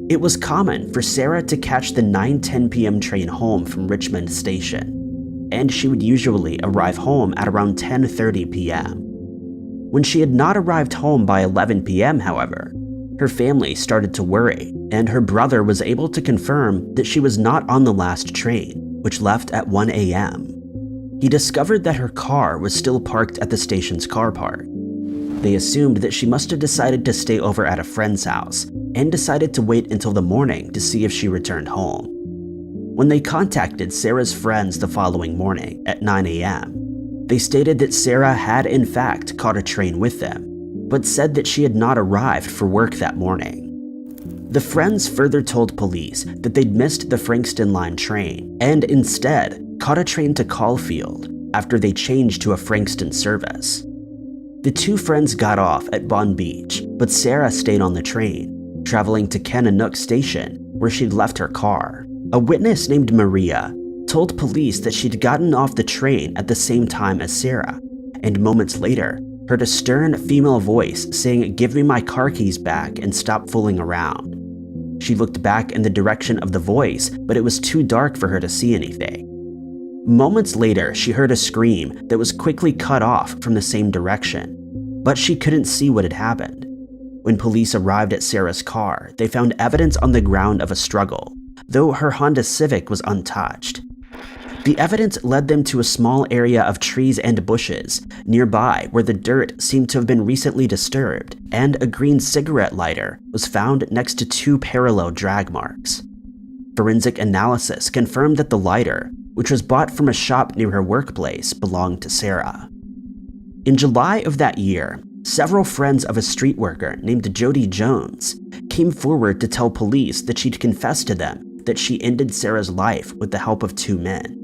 It was common for Sarah to catch the 9:10 p.m. train home from Richmond Station, and she would usually arrive home at around 10:30 p.m. When she had not arrived home by 11 p.m., however, her family started to worry, and her brother was able to confirm that she was not on the last train, which left at 1 a.m. He discovered that her car was still parked at the station's car park. They assumed that she must have decided to stay over at a friend's house and decided to wait until the morning to see if she returned home. When they contacted Sarah's friends the following morning at 9 a.m., they stated that Sarah had in fact caught a train with them, but said that she had not arrived for work that morning. The friends further told police that they'd missed the Frankston Line train and instead caught a train to Caulfield after they changed to a Frankston service. The two friends got off at Bon Beach, but Sarah stayed on the train, traveling to Kananook Station, where she'd left her car. A witness named Maria told police that she'd gotten off the train at the same time as Sarah, and moments later, heard a stern female voice saying, "Give me my car keys back and stop fooling around." She looked back in the direction of the voice, but it was too dark for her to see anything. Moments later, she heard a scream that was quickly cut off from the same direction, but she couldn't see what had happened. When police arrived at Sarah's car, they found evidence on the ground of a struggle, though her Honda Civic was untouched. The evidence led them to a small area of trees and bushes nearby where the dirt seemed to have been recently disturbed, and a green cigarette lighter was found next to two parallel drag marks. Forensic analysis confirmed that the lighter, which was bought from a shop near her workplace, belonged to Sarah. In July of that year, several friends of a street worker named Jody Jones came forward to tell police that she'd confessed to them that she ended Sarah's life with the help of two men.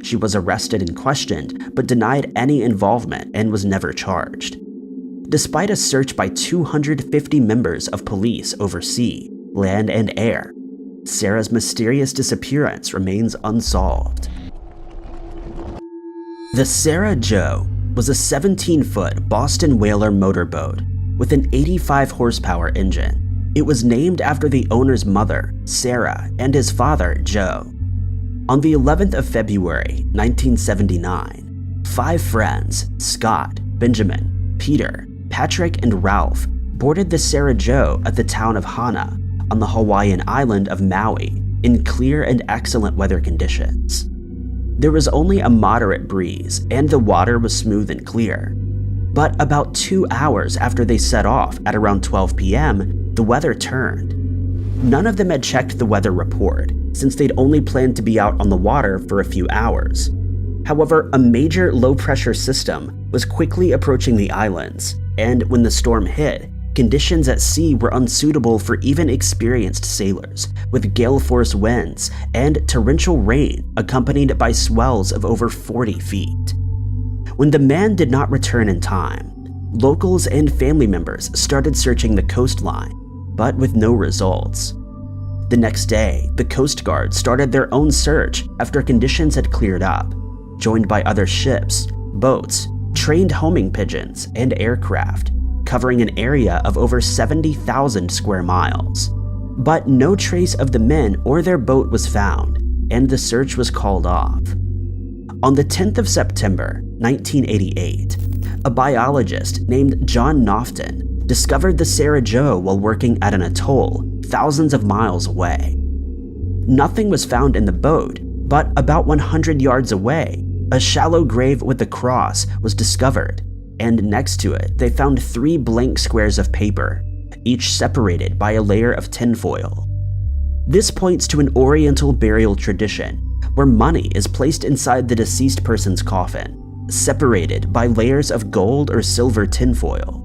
She was arrested and questioned, but denied any involvement and was never charged. Despite a search by 250 members of police over sea, land, and air, Sarah's mysterious disappearance remains unsolved. The Sarah Joe was a 17-foot Boston Whaler motorboat with an 85-horsepower engine. It was named after the owner's mother, Sarah, and his father, Joe. On the 11th of February, 1979, 5 friends, Scott, Benjamin, Peter, Patrick, and Ralph, boarded the Sarah Joe at the town of Hana on the Hawaiian island of Maui in clear and excellent weather conditions. There was only a moderate breeze and the water was smooth and clear. But about 2 hours after they set off at around 12 p.m., the weather turned. None of them had checked the weather report since they'd only planned to be out on the water for a few hours. However, a major low-pressure system was quickly approaching the islands, and when the storm hit, conditions at sea were unsuitable for even experienced sailors, with gale force winds and torrential rain accompanied by swells of over 40 feet. When the man did not return in time, locals and family members started searching the coastline, but with no results. The next day, the Coast Guard started their own search after conditions had cleared up, joined by other ships, boats, trained homing pigeons, and aircraft, covering an area of over 70,000 square miles. But no trace of the men or their boat was found, and the search was called off. On the 10th of September, 1988, a biologist named John Knofton discovered the Sarah Joe while working at an atoll thousands of miles away. Nothing was found in the boat, but about 100 yards away, a shallow grave with a cross was discovered, and next to it they found 3 blank squares of paper, each separated by a layer of tinfoil. This points to an Oriental burial tradition where money is placed inside the deceased person's coffin, separated by layers of gold or silver tinfoil.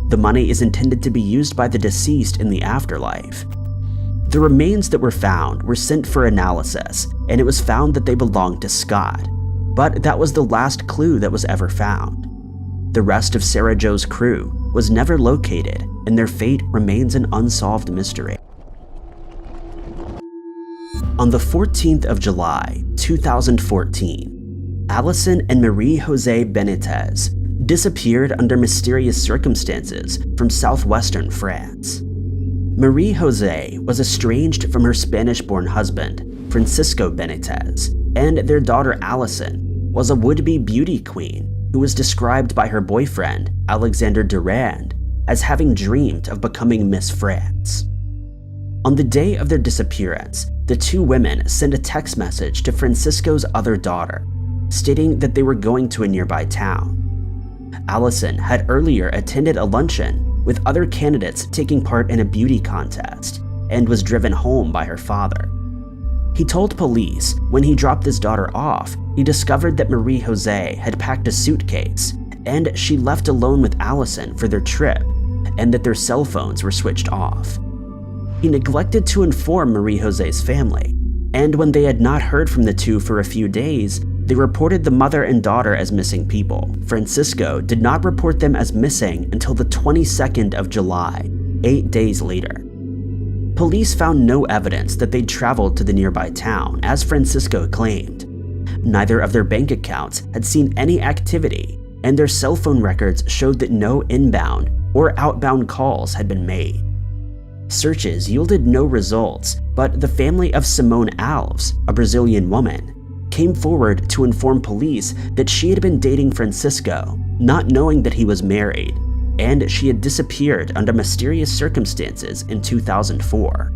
The money is intended to be used by the deceased in the afterlife. The remains that were found were sent for analysis, and it was found that they belonged to Scott, but that was the last clue that was ever found. The rest of Sarah Joe's crew was never located, and their fate remains an unsolved mystery. On the 14th of July, 2014, Allison and Marie Jose Benitez disappeared under mysterious circumstances from southwestern France. Marie Jose was estranged from her Spanish-born husband, Francisco Benitez, and their daughter Allison was a would-be beauty queen who was described by her boyfriend, Alexander Durand, as having dreamed of becoming Miss France. On the day of their disappearance, the two women sent a text message to Francisco's other daughter, stating that they were going to a nearby town. Allison had earlier attended a luncheon with other candidates taking part in a beauty contest and was driven home by her father. He told police when he dropped his daughter off, he discovered that Marie Jose had packed a suitcase and she left alone with Allison for their trip, and that their cell phones were switched off. He neglected to inform Marie Jose's family, and when they had not heard from the two for a few days, they reported the mother and daughter as missing people. Francisco did not report them as missing until the 22nd of July, 8 days later. Police found no evidence that they'd traveled to the nearby town, as Francisco claimed. Neither of their bank accounts had seen any activity, and their cell phone records showed that no inbound or outbound calls had been made. Searches yielded no results, but the family of Simone Alves, a Brazilian woman, came forward to inform police that she had been dating Francisco, not knowing that he was married, and she had disappeared under mysterious circumstances in 2004.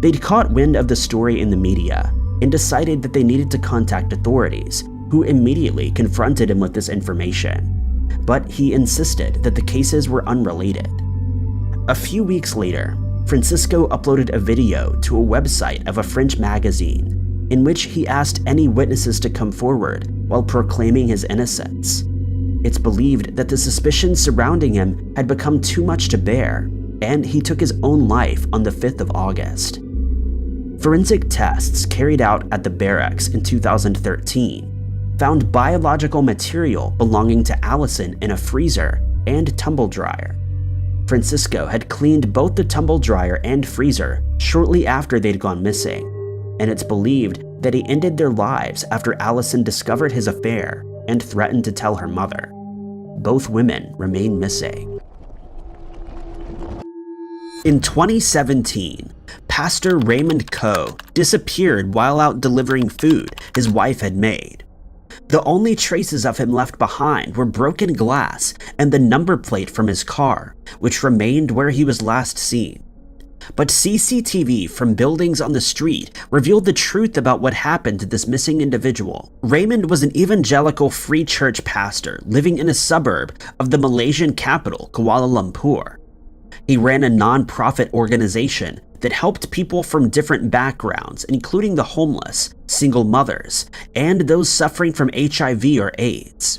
They'd caught wind of the story in the media and decided that they needed to contact authorities, who immediately confronted him with this information, but he insisted that the cases were unrelated. A few weeks later, Francisco uploaded a video to a website of a French magazine in which he asked any witnesses to come forward while proclaiming his innocence. It's believed that the suspicions surrounding him had become too much to bear, and he took his own life on the 5th of August. Forensic tests carried out at the barracks in 2013 found biological material belonging to Allison in a freezer and tumble dryer. Francisco had cleaned both the tumble dryer and freezer shortly after they'd gone missing, and it's believed that he ended their lives after Allison discovered his affair and threatened to tell her mother. Both women remain missing. In 2017, Pastor Raymond Co disappeared while out delivering food his wife had made. The only traces of him left behind were broken glass and the number plate from his car, which remained where he was last seen. But CCTV from buildings on the street revealed the truth about what happened to this missing individual. Raymond was an evangelical free church pastor living in a suburb of the Malaysian capital, Kuala Lumpur. He ran a non-profit organization that helped people from different backgrounds, including the homeless, single mothers, and those suffering from HIV or AIDS.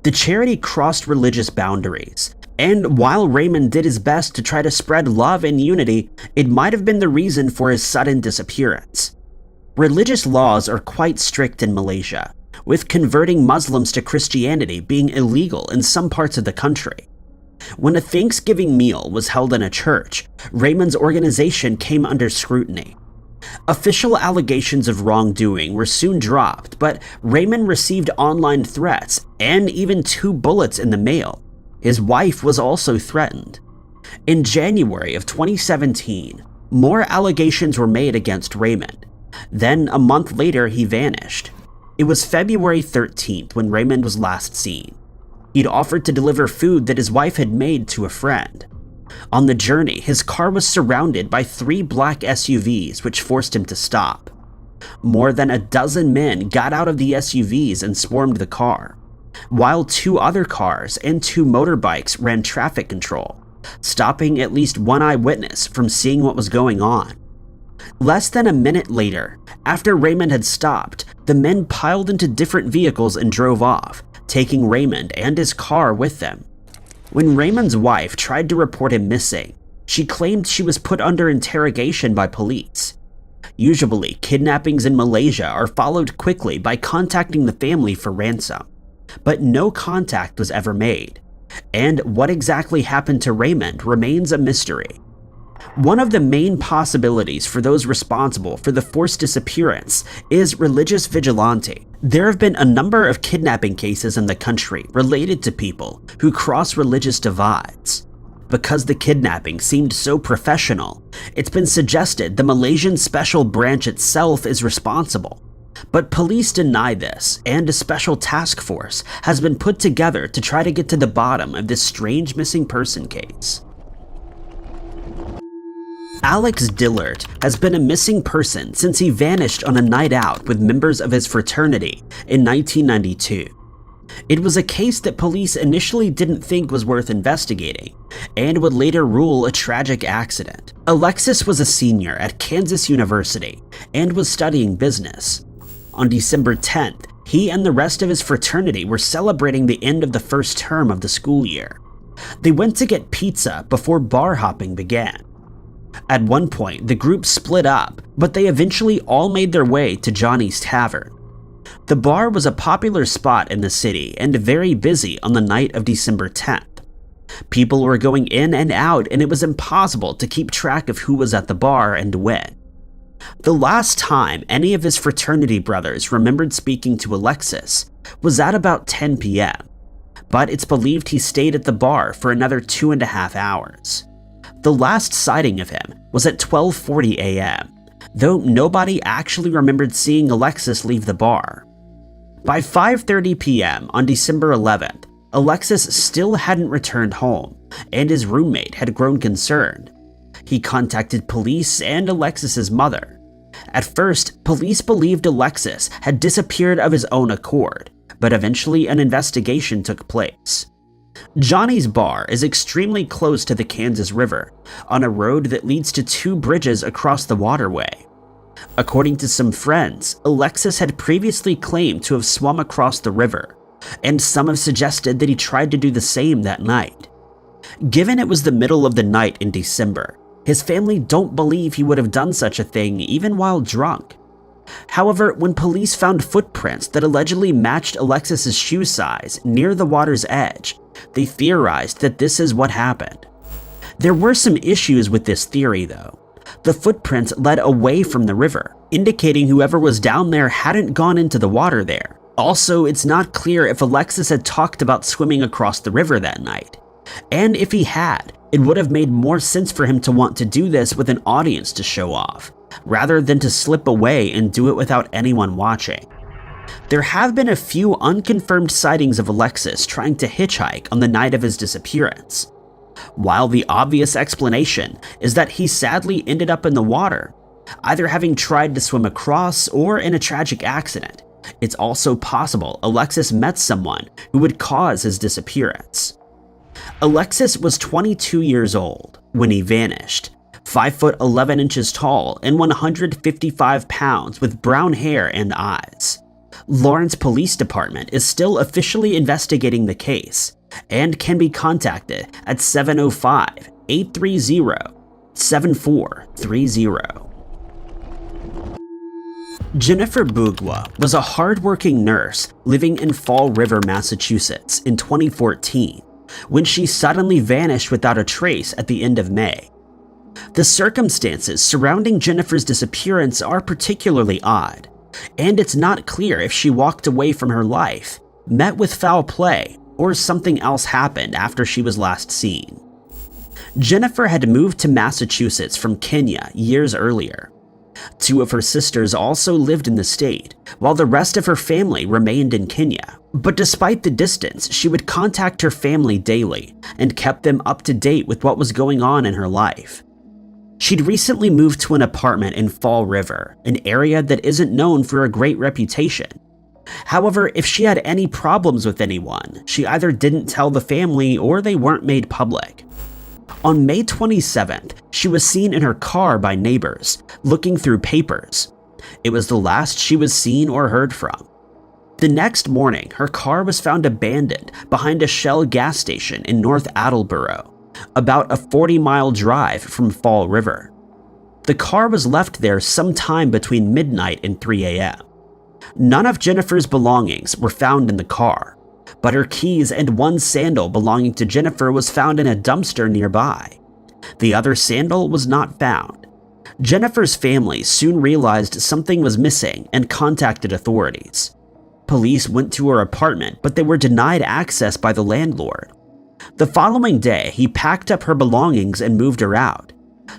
The charity crossed religious boundaries And while Raymond did his best to try to spread love and unity, it might have been the reason for his sudden disappearance. Religious laws are quite strict in Malaysia, with converting Muslims to Christianity being illegal in some parts of the country. When a Thanksgiving meal was held in a church, Raymond's organization came under scrutiny. Official allegations of wrongdoing were soon dropped, but Raymond received online threats and even 2 bullets in the mail. His wife was also threatened. In January of 2017, more allegations were made against Raymond. Then, a month later, he vanished. It was February 13th when Raymond was last seen. He'd offered to deliver food that his wife had made to a friend. On the journey, his car was surrounded by 3 black SUVs, which forced him to stop. More than a dozen men got out of the SUVs and swarmed the car, while 2 other cars and 2 motorbikes ran traffic control, stopping at least one eyewitness from seeing what was going on. Less than a minute later, after Raymond had stopped, the men piled into different vehicles and drove off, taking Raymond and his car with them. When Raymond's wife tried to report him missing, she claimed she was put under interrogation by police. Usually, kidnappings in Malaysia are followed quickly by contacting the family for ransom, but no contact was ever made, and what exactly happened to Raymond remains a mystery. One of the main possibilities for those responsible for the forced disappearance is religious vigilante. There have been a number of kidnapping cases in the country related to people who cross religious divides. Because the kidnapping seemed so professional, it's been suggested the Malaysian Special Branch itself is responsible. But police deny this, and a special task force has been put together to try to get to the bottom of this strange missing person case. Alex Dillard has been a missing person since he vanished on a night out with members of his fraternity in 1992. It was a case that police initially didn't think was worth investigating, and would later rule a tragic accident. Alexis was a senior at Kansas University and was studying business. On December 10th, he and the rest of his fraternity were celebrating the end of the first term of the school year. They went to get pizza before bar hopping began. At one point, the group split up, but they eventually all made their way to Johnny's Tavern. The bar was a popular spot in the city and very busy on the night of December 10th. People were going in and out, and it was impossible to keep track of who was at the bar and when. The last time any of his fraternity brothers remembered speaking to Alexis was at about 10 p.m., but it's believed he stayed at the bar for another 2.5 hours. The last sighting of him was at 12:40 a.m., though nobody actually remembered seeing Alexis leave the bar. By 5:30 p.m. on December 11th, Alexis still hadn't returned home, and his roommate had grown concerned. He contacted police and Alexis's mother. At first, police believed Alexis had disappeared of his own accord, but eventually an investigation took place. Johnny's bar is extremely close to the Kansas River, on a road that leads to 2 bridges across the waterway. According to some friends, Alexis had previously claimed to have swum across the river, and some have suggested that he tried to do the same that night. Given it was the middle of the night in December, his family don't believe he would have done such a thing even while drunk. However, when police found footprints that allegedly matched Alexis's shoe size near the water's edge, they theorized that this is what happened. There were some issues with this theory, though. The footprints led away from the river, indicating whoever was down there hadn't gone into the water there. Also, it's not clear if Alexis had talked about swimming across the river that night. And if he had, it would have made more sense for him to want to do this with an audience to show off, rather than to slip away and do it without anyone watching. There have been a few unconfirmed sightings of Alexis trying to hitchhike on the night of his disappearance. While the obvious explanation is that he sadly ended up in the water, either having tried to swim across or in a tragic accident, it's also possible Alexis met someone who would cause his disappearance. Alexis was 22 years old when he vanished, 5 foot 11 inches tall and 155 pounds with brown hair and eyes. Lawrence Police Department is still officially investigating the case, and can be contacted at 705-830-7430. Jennifer Bugwa was a hardworking nurse living in Fall River, Massachusetts in 2014 when she suddenly vanished without a trace at the end of May. The circumstances surrounding Jennifer's disappearance are particularly odd, and it's not clear if she walked away from her life, met with foul play, or something else happened after she was last seen. Jennifer had moved to Massachusetts from Kenya years earlier. Two of her sisters also lived in the state, while the rest of her family remained in Kenya. But despite the distance, she would contact her family daily and kept them up to date with what was going on in her life. She'd recently moved to an apartment in Fall River, an area that isn't known for a great reputation. However, if she had any problems with anyone, she either didn't tell the family or they weren't made public. On May 27th, she was seen in her car by neighbors, looking through papers. It was the last she was seen or heard from. The next morning, her car was found abandoned behind a Shell gas station in North Attleboro, about a 40-mile drive from Fall River. The car was left there sometime between midnight and 3 a.m. None of Jennifer's belongings were found in the car, but her keys and one sandal belonging to Jennifer was found in a dumpster nearby. The other sandal was not found. Jennifer's family soon realized something was missing and contacted authorities. Police went to her apartment, but they were denied access by the landlord. The following day, he packed up her belongings and moved her out.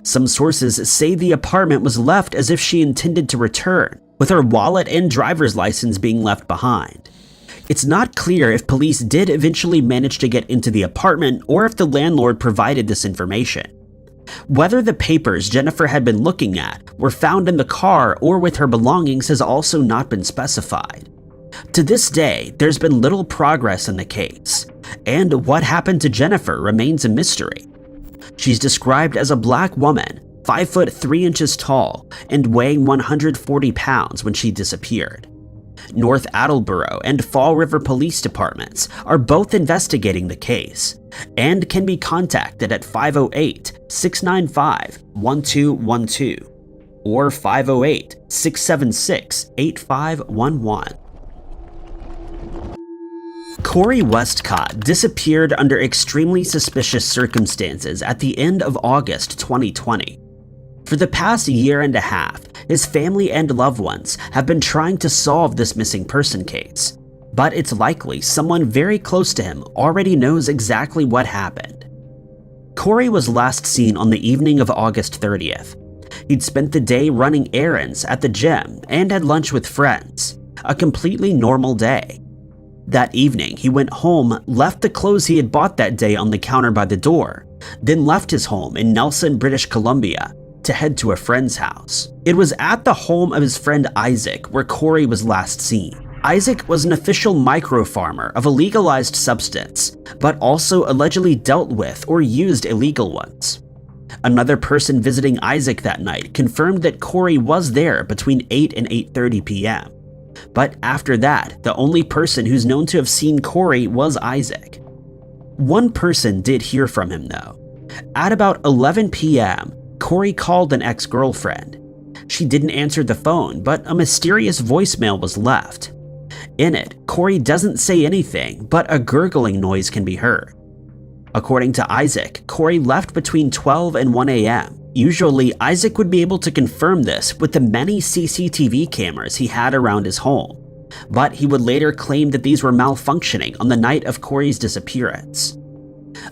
Some sources say the apartment was left as if she intended to return, with her wallet and driver's license being left behind. It's not clear if police did eventually manage to get into the apartment or if the landlord provided this information. Whether the papers Jennifer had been looking at were found in the car or with her belongings has also not been specified. To this day, there's been little progress in the case, and what happened to Jennifer remains a mystery. She's described as a black woman, 5 foot 3 inches tall, and weighing 140 pounds when she disappeared. North Attleboro and Fall River Police Departments are both investigating the case and can be contacted at 508-695-1212 or 508-676-8511. Corey Westcott disappeared under extremely suspicious circumstances at the end of August 2020. For the past year and a half, his family and loved ones have been trying to solve this missing person case, but it's likely someone very close to him already knows exactly what happened. Corey was last seen on the evening of August 30th. He'd spent the day running errands at the gym and had lunch with friends, a completely normal day. That evening, he went home, left the clothes he had bought that day on the counter by the door, then left his home in Nelson, British Columbia, to head to a friend's house. It was at the home of his friend Isaac where Corey was last seen. Isaac was an official micro-farmer of a legalized substance, but also allegedly dealt with or used illegal ones. Another person visiting Isaac that night confirmed that Corey was there between 8 and 8:30 p.m. But after that, the only person who's known to have seen Corey was Isaac. One person did hear from him though. At about 11 p.m., Corey called an ex-girlfriend. She didn't answer the phone, but a mysterious voicemail was left. In it, Corey doesn't say anything, but a gurgling noise can be heard. According to Isaac, Corey left between 12 and 1 a.m. Usually, Isaac would be able to confirm this with the many CCTV cameras he had around his home, but he would later claim that these were malfunctioning on the night of Corey's disappearance.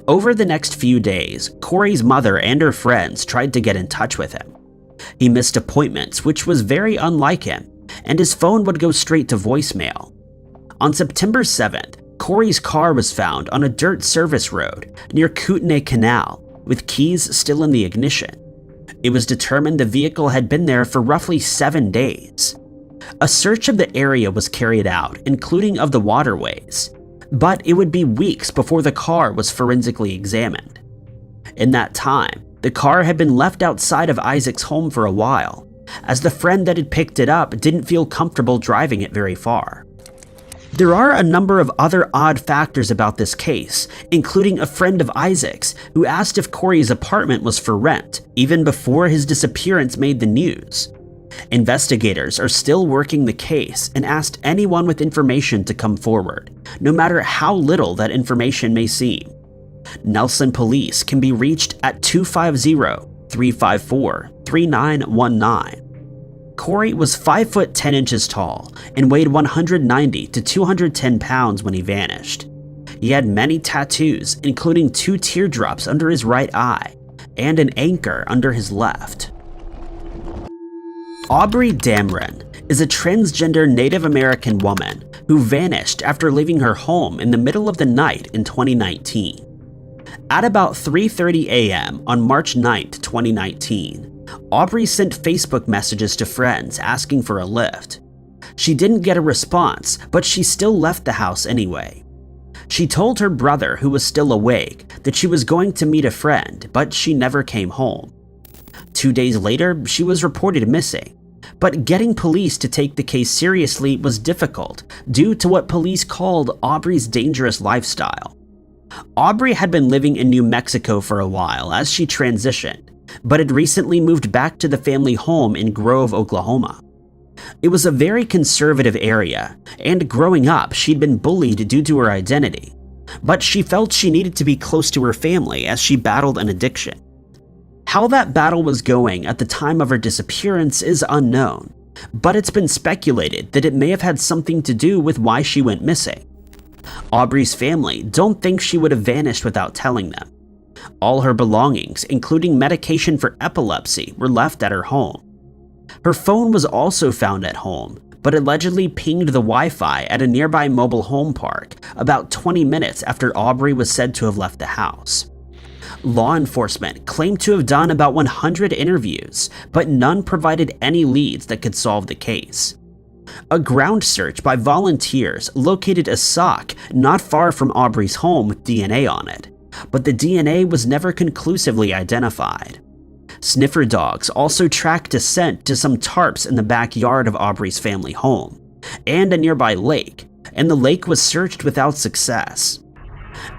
Over the next few days, Corey's mother and her friends tried to get in touch with him. He missed appointments, which was very unlike him, and his phone would go straight to voicemail. On September 7th, Corey's car was found on a dirt service road near Kootenay Canal, with keys still in the ignition. It was determined the vehicle had been there for roughly 7 days. A search of the area was carried out, including of the waterways, but it would be weeks before the car was forensically examined. In that time, the car had been left outside of Isaac's home for a while, as the friend that had picked it up didn't feel comfortable driving it very far. There are a number of other odd factors about this case, including a friend of Isaac's who asked if Corey's apartment was for rent, even before his disappearance made the news. Investigators are still working the case and asked anyone with information to come forward, no matter how little that information may seem. Nelson Police can be reached at 250-354-3919. Corey was 5 foot 10 inches tall and weighed 190 to 210 pounds when he vanished. He had many tattoos, including 2 teardrops under his right eye and an anchor under his left. Aubrey Damron is a transgender Native American woman who vanished after leaving her home in the middle of the night in 2019. At about 3:30 a.m. on March 9, 2019, Aubrey sent Facebook messages to friends asking for a lift. She didn't get a response, but she still left the house anyway. She told her brother, who was still awake, that she was going to meet a friend, but she never came home. 2 days later, she was reported missing, but getting police to take the case seriously was difficult due to what police called Aubrey's dangerous lifestyle. Aubrey had been living in New Mexico for a while as she transitioned, but had recently moved back to the family home in Grove, Oklahoma. It was a very conservative area, and growing up, she'd been bullied due to her identity, but she felt she needed to be close to her family as she battled an addiction. How that battle was going at the time of her disappearance is unknown, but it's been speculated that it may have had something to do with why she went missing. Aubrey's family don't think she would have vanished without telling them. All her belongings, including medication for epilepsy, were left at her home. Her phone was also found at home, but allegedly pinged the Wi-Fi at a nearby mobile home park about 20 minutes after Aubrey was said to have left the house. Law enforcement claimed to have done about 100 interviews, but none provided any leads that could solve the case. A ground search by volunteers located a sock not far from Aubrey's home with DNA on it, but the DNA was never conclusively identified. Sniffer dogs also tracked a scent to some tarps in the backyard of Aubrey's family home, and a nearby lake, and the lake was searched without success.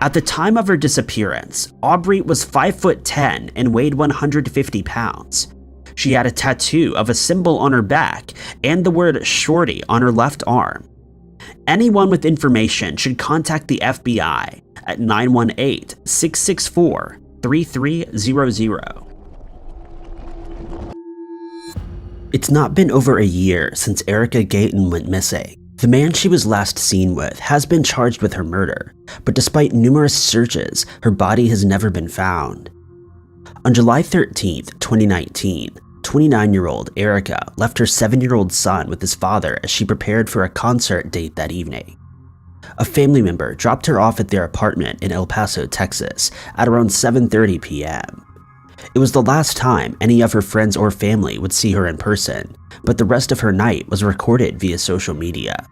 At the time of her disappearance, Aubrey was 5 foot 10 and weighed 150 pounds. She had a tattoo of a symbol on her back and the word "shorty" on her left arm. Anyone with information should contact the FBI at 918-664-3300. It's not been over a year since Erica Gayton went missing. The man she was last seen with has been charged with her murder, but despite numerous searches, her body has never been found. On July 13, 2019, 29-year-old Erica left her 7-year-old son with his father as she prepared for a concert date that evening. A family member dropped her off at their apartment in El Paso, Texas at around 7:30 p.m. It was the last time any of her friends or family would see her in person, but the rest of her night was recorded via social media.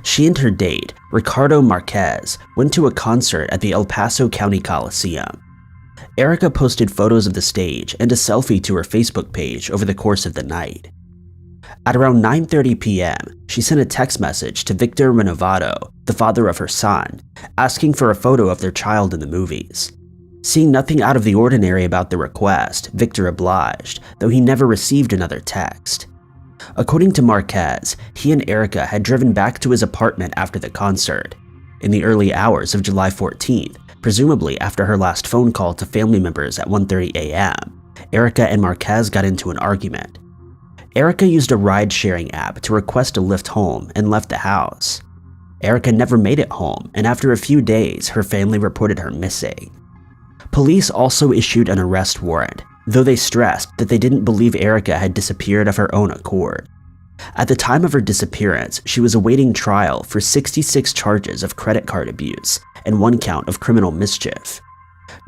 She and her date, Ricardo Marquez, went to a concert at the El Paso County Coliseum. Erica posted photos of the stage and a selfie to her Facebook page over the course of the night. At around 9:30 p.m., she sent a text message to Victor Renovado, the father of her son, asking for a photo of their child in the movies. Seeing nothing out of the ordinary about the request, Victor obliged, though he never received another text. According to Marquez, he and Erica had driven back to his apartment after the concert. In the early hours of July 14th, presumably after her last phone call to family members at 1:30 a.m., Erica and Marquez got into an argument. Erica used a ride-sharing app to request a lift home and left the house. Erica never made it home, and after a few days, her family reported her missing. Police also issued an arrest warrant, though they stressed that they didn't believe Erica had disappeared of her own accord. At the time of her disappearance, she was awaiting trial for 66 charges of credit card abuse and 1 count of criminal mischief.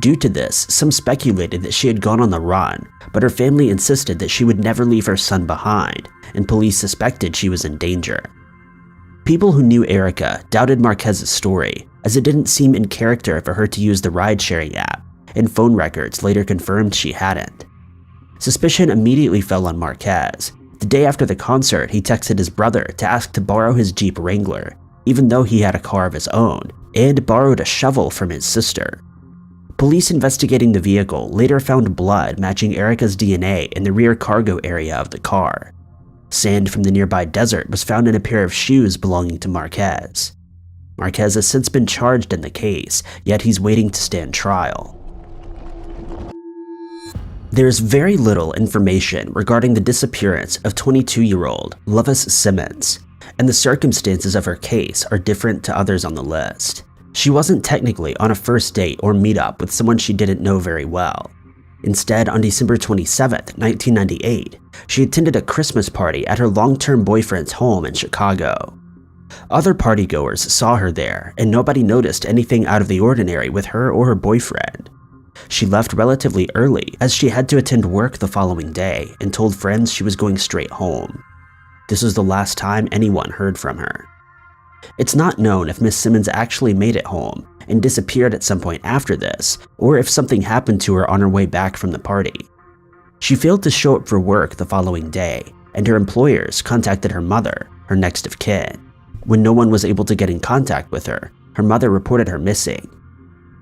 Due to this, some speculated that she had gone on the run, but her family insisted that she would never leave her son behind, and police suspected she was in danger. People who knew Erica doubted Marquez's story, as it didn't seem in character for her to use the ride-sharing app, and phone records later confirmed she hadn't. Suspicion immediately fell on Marquez. The day after the concert, he texted his brother to ask to borrow his Jeep Wrangler, even though he had a car of his own and borrowed a shovel from his sister. Police investigating the vehicle later found blood matching Erica's DNA in the rear cargo area of the car. Sand from the nearby desert was found in a pair of shoes belonging to Marquez. Marquez has since been charged in the case, yet he's waiting to stand trial. There's very little information regarding the disappearance of 22-year-old Lovis Simmons, and the circumstances of her case are different to others on the list. She wasn't technically on a first date or meetup with someone she didn't know very well. Instead, on December 27, 1998, she attended a Christmas party at her long-term boyfriend's home in Chicago. Other partygoers saw her there, and nobody noticed anything out of the ordinary with her or her boyfriend. She left relatively early as she had to attend work the following day and told friends she was going straight home. This was the last time anyone heard from her. It's not known if Miss Simmons actually made it home and disappeared at some point after this, or if something happened to her on her way back from the party. She failed to show up for work the following day, and her employers contacted her mother, her next of kin. When no one was able to get in contact with her, her mother reported her missing.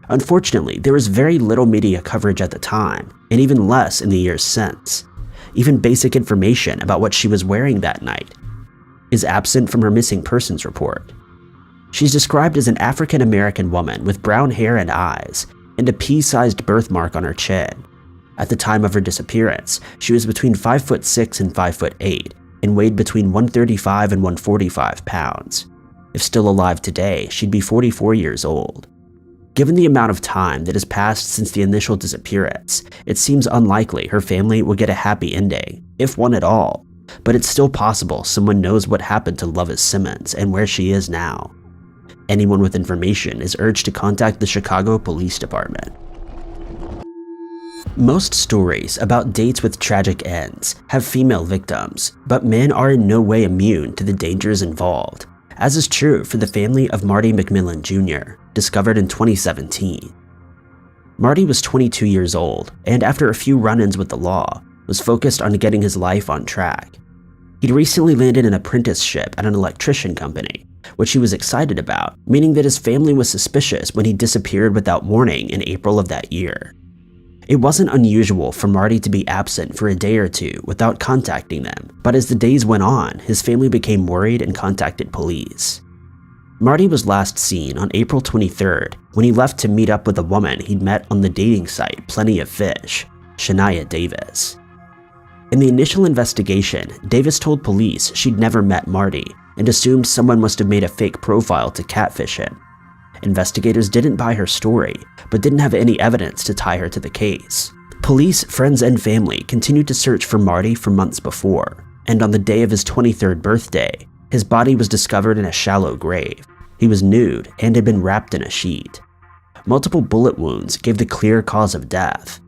Unfortunately, there was very little media coverage at the time, and even less in the years since. Even basic information about what she was wearing that night is absent from her missing persons report. She's described as an African-American woman with brown hair and eyes, and a pea-sized birthmark on her chin. At the time of her disappearance, she was between 5'6" and 5'8", and weighed between 135 and 145 pounds. If still alive today, she'd be 44 years old. Given the amount of time that has passed since the initial disappearance, it seems unlikely her family will get a happy ending, if one at all, but it's still possible someone knows what happened to Lovis Simmons and where she is now. Anyone with information is urged to contact the Chicago Police Department. Most stories about dates with tragic ends have female victims, but men are in no way immune to the dangers involved, as is true for the family of Marty McMillan Jr., discovered in 2017. Marty was 22 years old, and after a few run-ins with the law, was focused on getting his life on track. He'd recently landed an apprenticeship at an electrician company, which he was excited about, meaning that his family was suspicious when he disappeared without warning in April of that year. It wasn't unusual for Marty to be absent for a day or two without contacting them, but as the days went on, his family became worried and contacted police. Marty was last seen on April 23rd when he left to meet up with a woman he'd met on the dating site Plenty of Fish, Shania Davis. In the initial investigation, Davis told police she'd never met Marty and assumed someone must have made a fake profile to catfish him. Investigators didn't buy her story, but didn't have any evidence to tie her to the case. Police, friends, and family continued to search for Marty for months before, and on the day of his 23rd birthday, his body was discovered in a shallow grave. He was nude and had been wrapped in a sheet. Multiple bullet wounds gave the clear cause of death.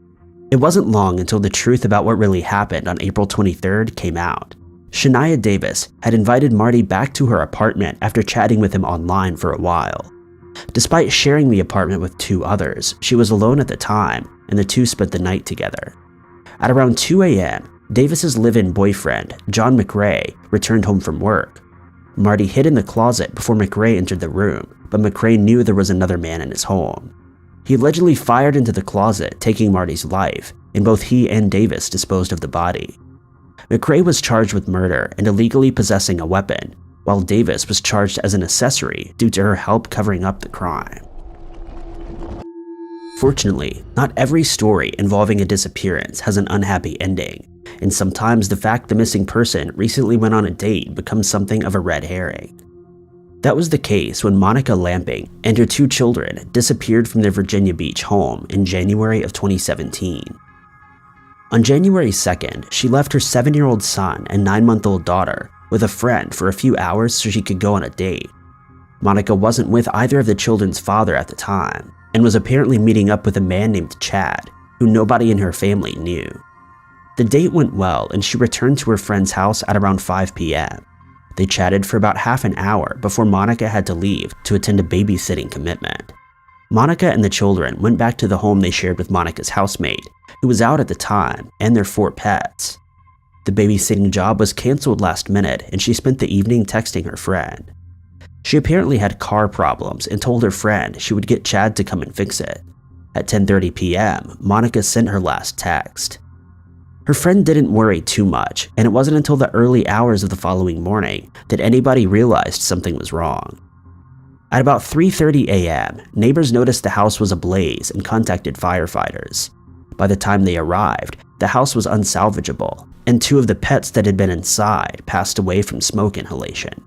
It wasn't long until the truth about what really happened on April 23rd came out. Shania Davis had invited Marty back to her apartment after chatting with him online for a while. Despite sharing the apartment with two others, she was alone at the time, and the two spent the night together. At around 2 a.m., Davis's live-in boyfriend, John McRae, returned home from work. Marty hid in the closet before McRae entered the room, but McRae knew there was another man in his home. He allegedly fired into the closet, taking Marty's life, and both he and Davis disposed of the body. McRae was charged with murder and illegally possessing a weapon, while Davis was charged as an accessory due to her help covering up the crime. Fortunately, not every story involving a disappearance has an unhappy ending, and sometimes the fact the missing person recently went on a date becomes something of a red herring. That was the case when Monica Lamping and her two children disappeared from their Virginia Beach home in January of 2017. On January 2nd, she left her 7-year-old son and 9-month-old daughter with a friend for a few hours so she could go on a date. Monica wasn't with either of the children's father at the time, and was apparently meeting up with a man named Chad, who nobody in her family knew. The date went well, and she returned to her friend's house at around 5 p.m. They chatted for about half an hour before Monica had to leave to attend a babysitting commitment. Monica and the children went back to the home they shared with Monica's housemate, who was out at the time, and their 4 pets. The babysitting job was canceled last minute, and she spent the evening texting her friend. She apparently had car problems and told her friend she would get Chad to come and fix it. At 10:30 p.m., Monica sent her last text. Her friend didn't worry too much, and it wasn't until the early hours of the following morning that anybody realized something was wrong. At about 3:30 a.m., neighbors noticed the house was ablaze and contacted firefighters. By the time they arrived, the house was unsalvageable, and 2 of the pets that had been inside passed away from smoke inhalation.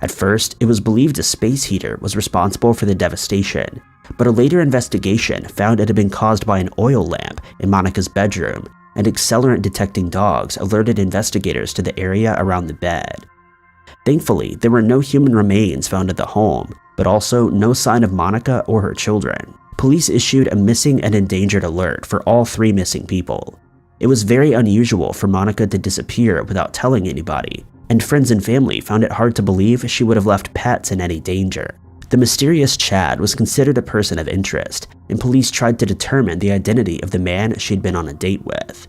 At first, it was believed a space heater was responsible for the devastation, but a later investigation found it had been caused by an oil lamp in Monica's bedroom, and accelerant-detecting dogs alerted investigators to the area around the bed. Thankfully, there were no human remains found at the home, but also no sign of Monica or her children. Police issued a missing and endangered alert for all 3 missing people. It was very unusual for Monica to disappear without telling anybody, and friends and family found it hard to believe she would have left pets in any danger. The mysterious Chad was considered a person of interest, and police tried to determine the identity of the man she'd been on a date with.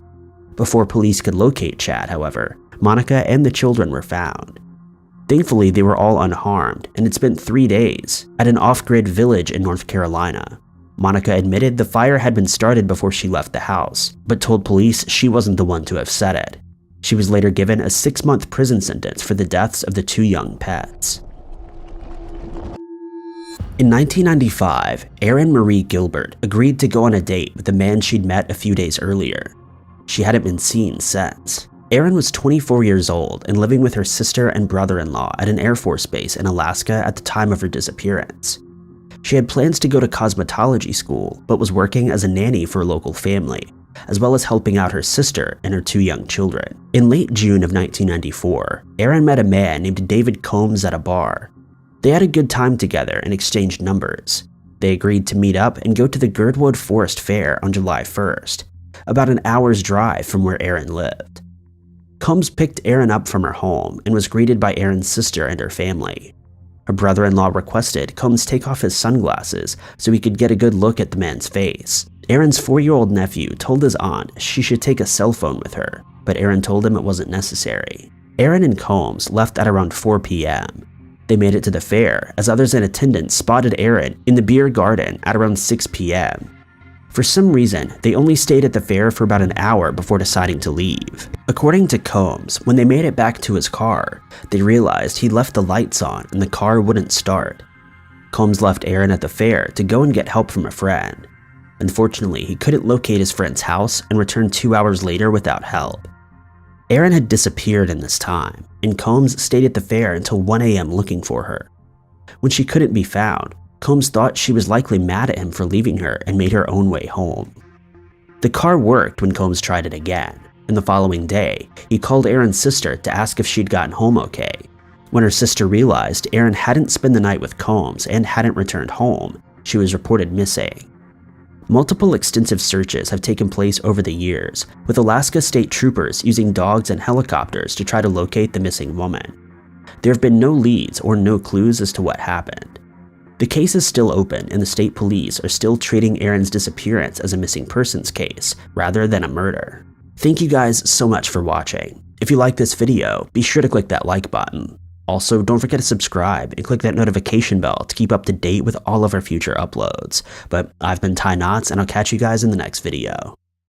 Before police could locate Chad, however, Monica and the children were found. Thankfully, they were all unharmed and had spent 3 days at an off-grid village in North Carolina. Monica admitted the fire had been started before she left the house, but told police she wasn't the one to have set it. She was later given a 6-month prison sentence for the deaths of the 2 young pets. In 1995, Erin Marie Gilbert agreed to go on a date with the man she'd met a few days earlier. She hadn't been seen since. Erin was 24 years old and living with her sister and brother-in-law at an Air Force base in Alaska at the time of her disappearance. She had plans to go to cosmetology school, but was working as a nanny for a local family, as well as helping out her sister and her 2 young children. In late June of 1994, Erin met a man named David Combs at a bar. They had a good time together and exchanged numbers. They agreed to meet up and go to the Girdwood Forest Fair on July 1st, about an hour's drive from where Erin lived. Combs picked Erin up from her home and was greeted by Erin's sister and her family. Her brother-in-law requested Combs take off his sunglasses so he could get a good look at the man's face. Erin's 4-year-old nephew told his aunt she should take a cell phone with her, but Erin told him it wasn't necessary. Erin and Combs left at around 4 p.m. They made it to the fair as others in attendance spotted Erin in the beer garden at around 6 p.m. For some reason, they only stayed at the fair for about an hour before deciding to leave. According to Combs, when they made it back to his car, they realized he left the lights on and the car wouldn't start. Combs left Erin at the fair to go and get help from a friend. Unfortunately, he couldn't locate his friend's house and returned 2 hours later without help. Erin had disappeared in this time, and Combs stayed at the fair until 1 a.m. looking for her. When she couldn't be found, Combs thought she was likely mad at him for leaving her and made her own way home. The car worked when Combs tried it again, and the following day, he called Erin's sister to ask if she'd gotten home okay. When her sister realized Erin hadn't spent the night with Combs and hadn't returned home, she was reported missing. Multiple extensive searches have taken place over the years, with Alaska state troopers using dogs and helicopters to try to locate the missing woman. There have been no leads or no clues as to what happened. The case is still open, and the state police are still treating Erin's disappearance as a missing persons case rather than a murder. Thank you guys so much for watching. If you like this video, be sure to click that like button. Also, don't forget to subscribe and click that notification bell to keep up to date with all of our future uploads. But I've been Ty Knots, and I'll catch you guys in the next video.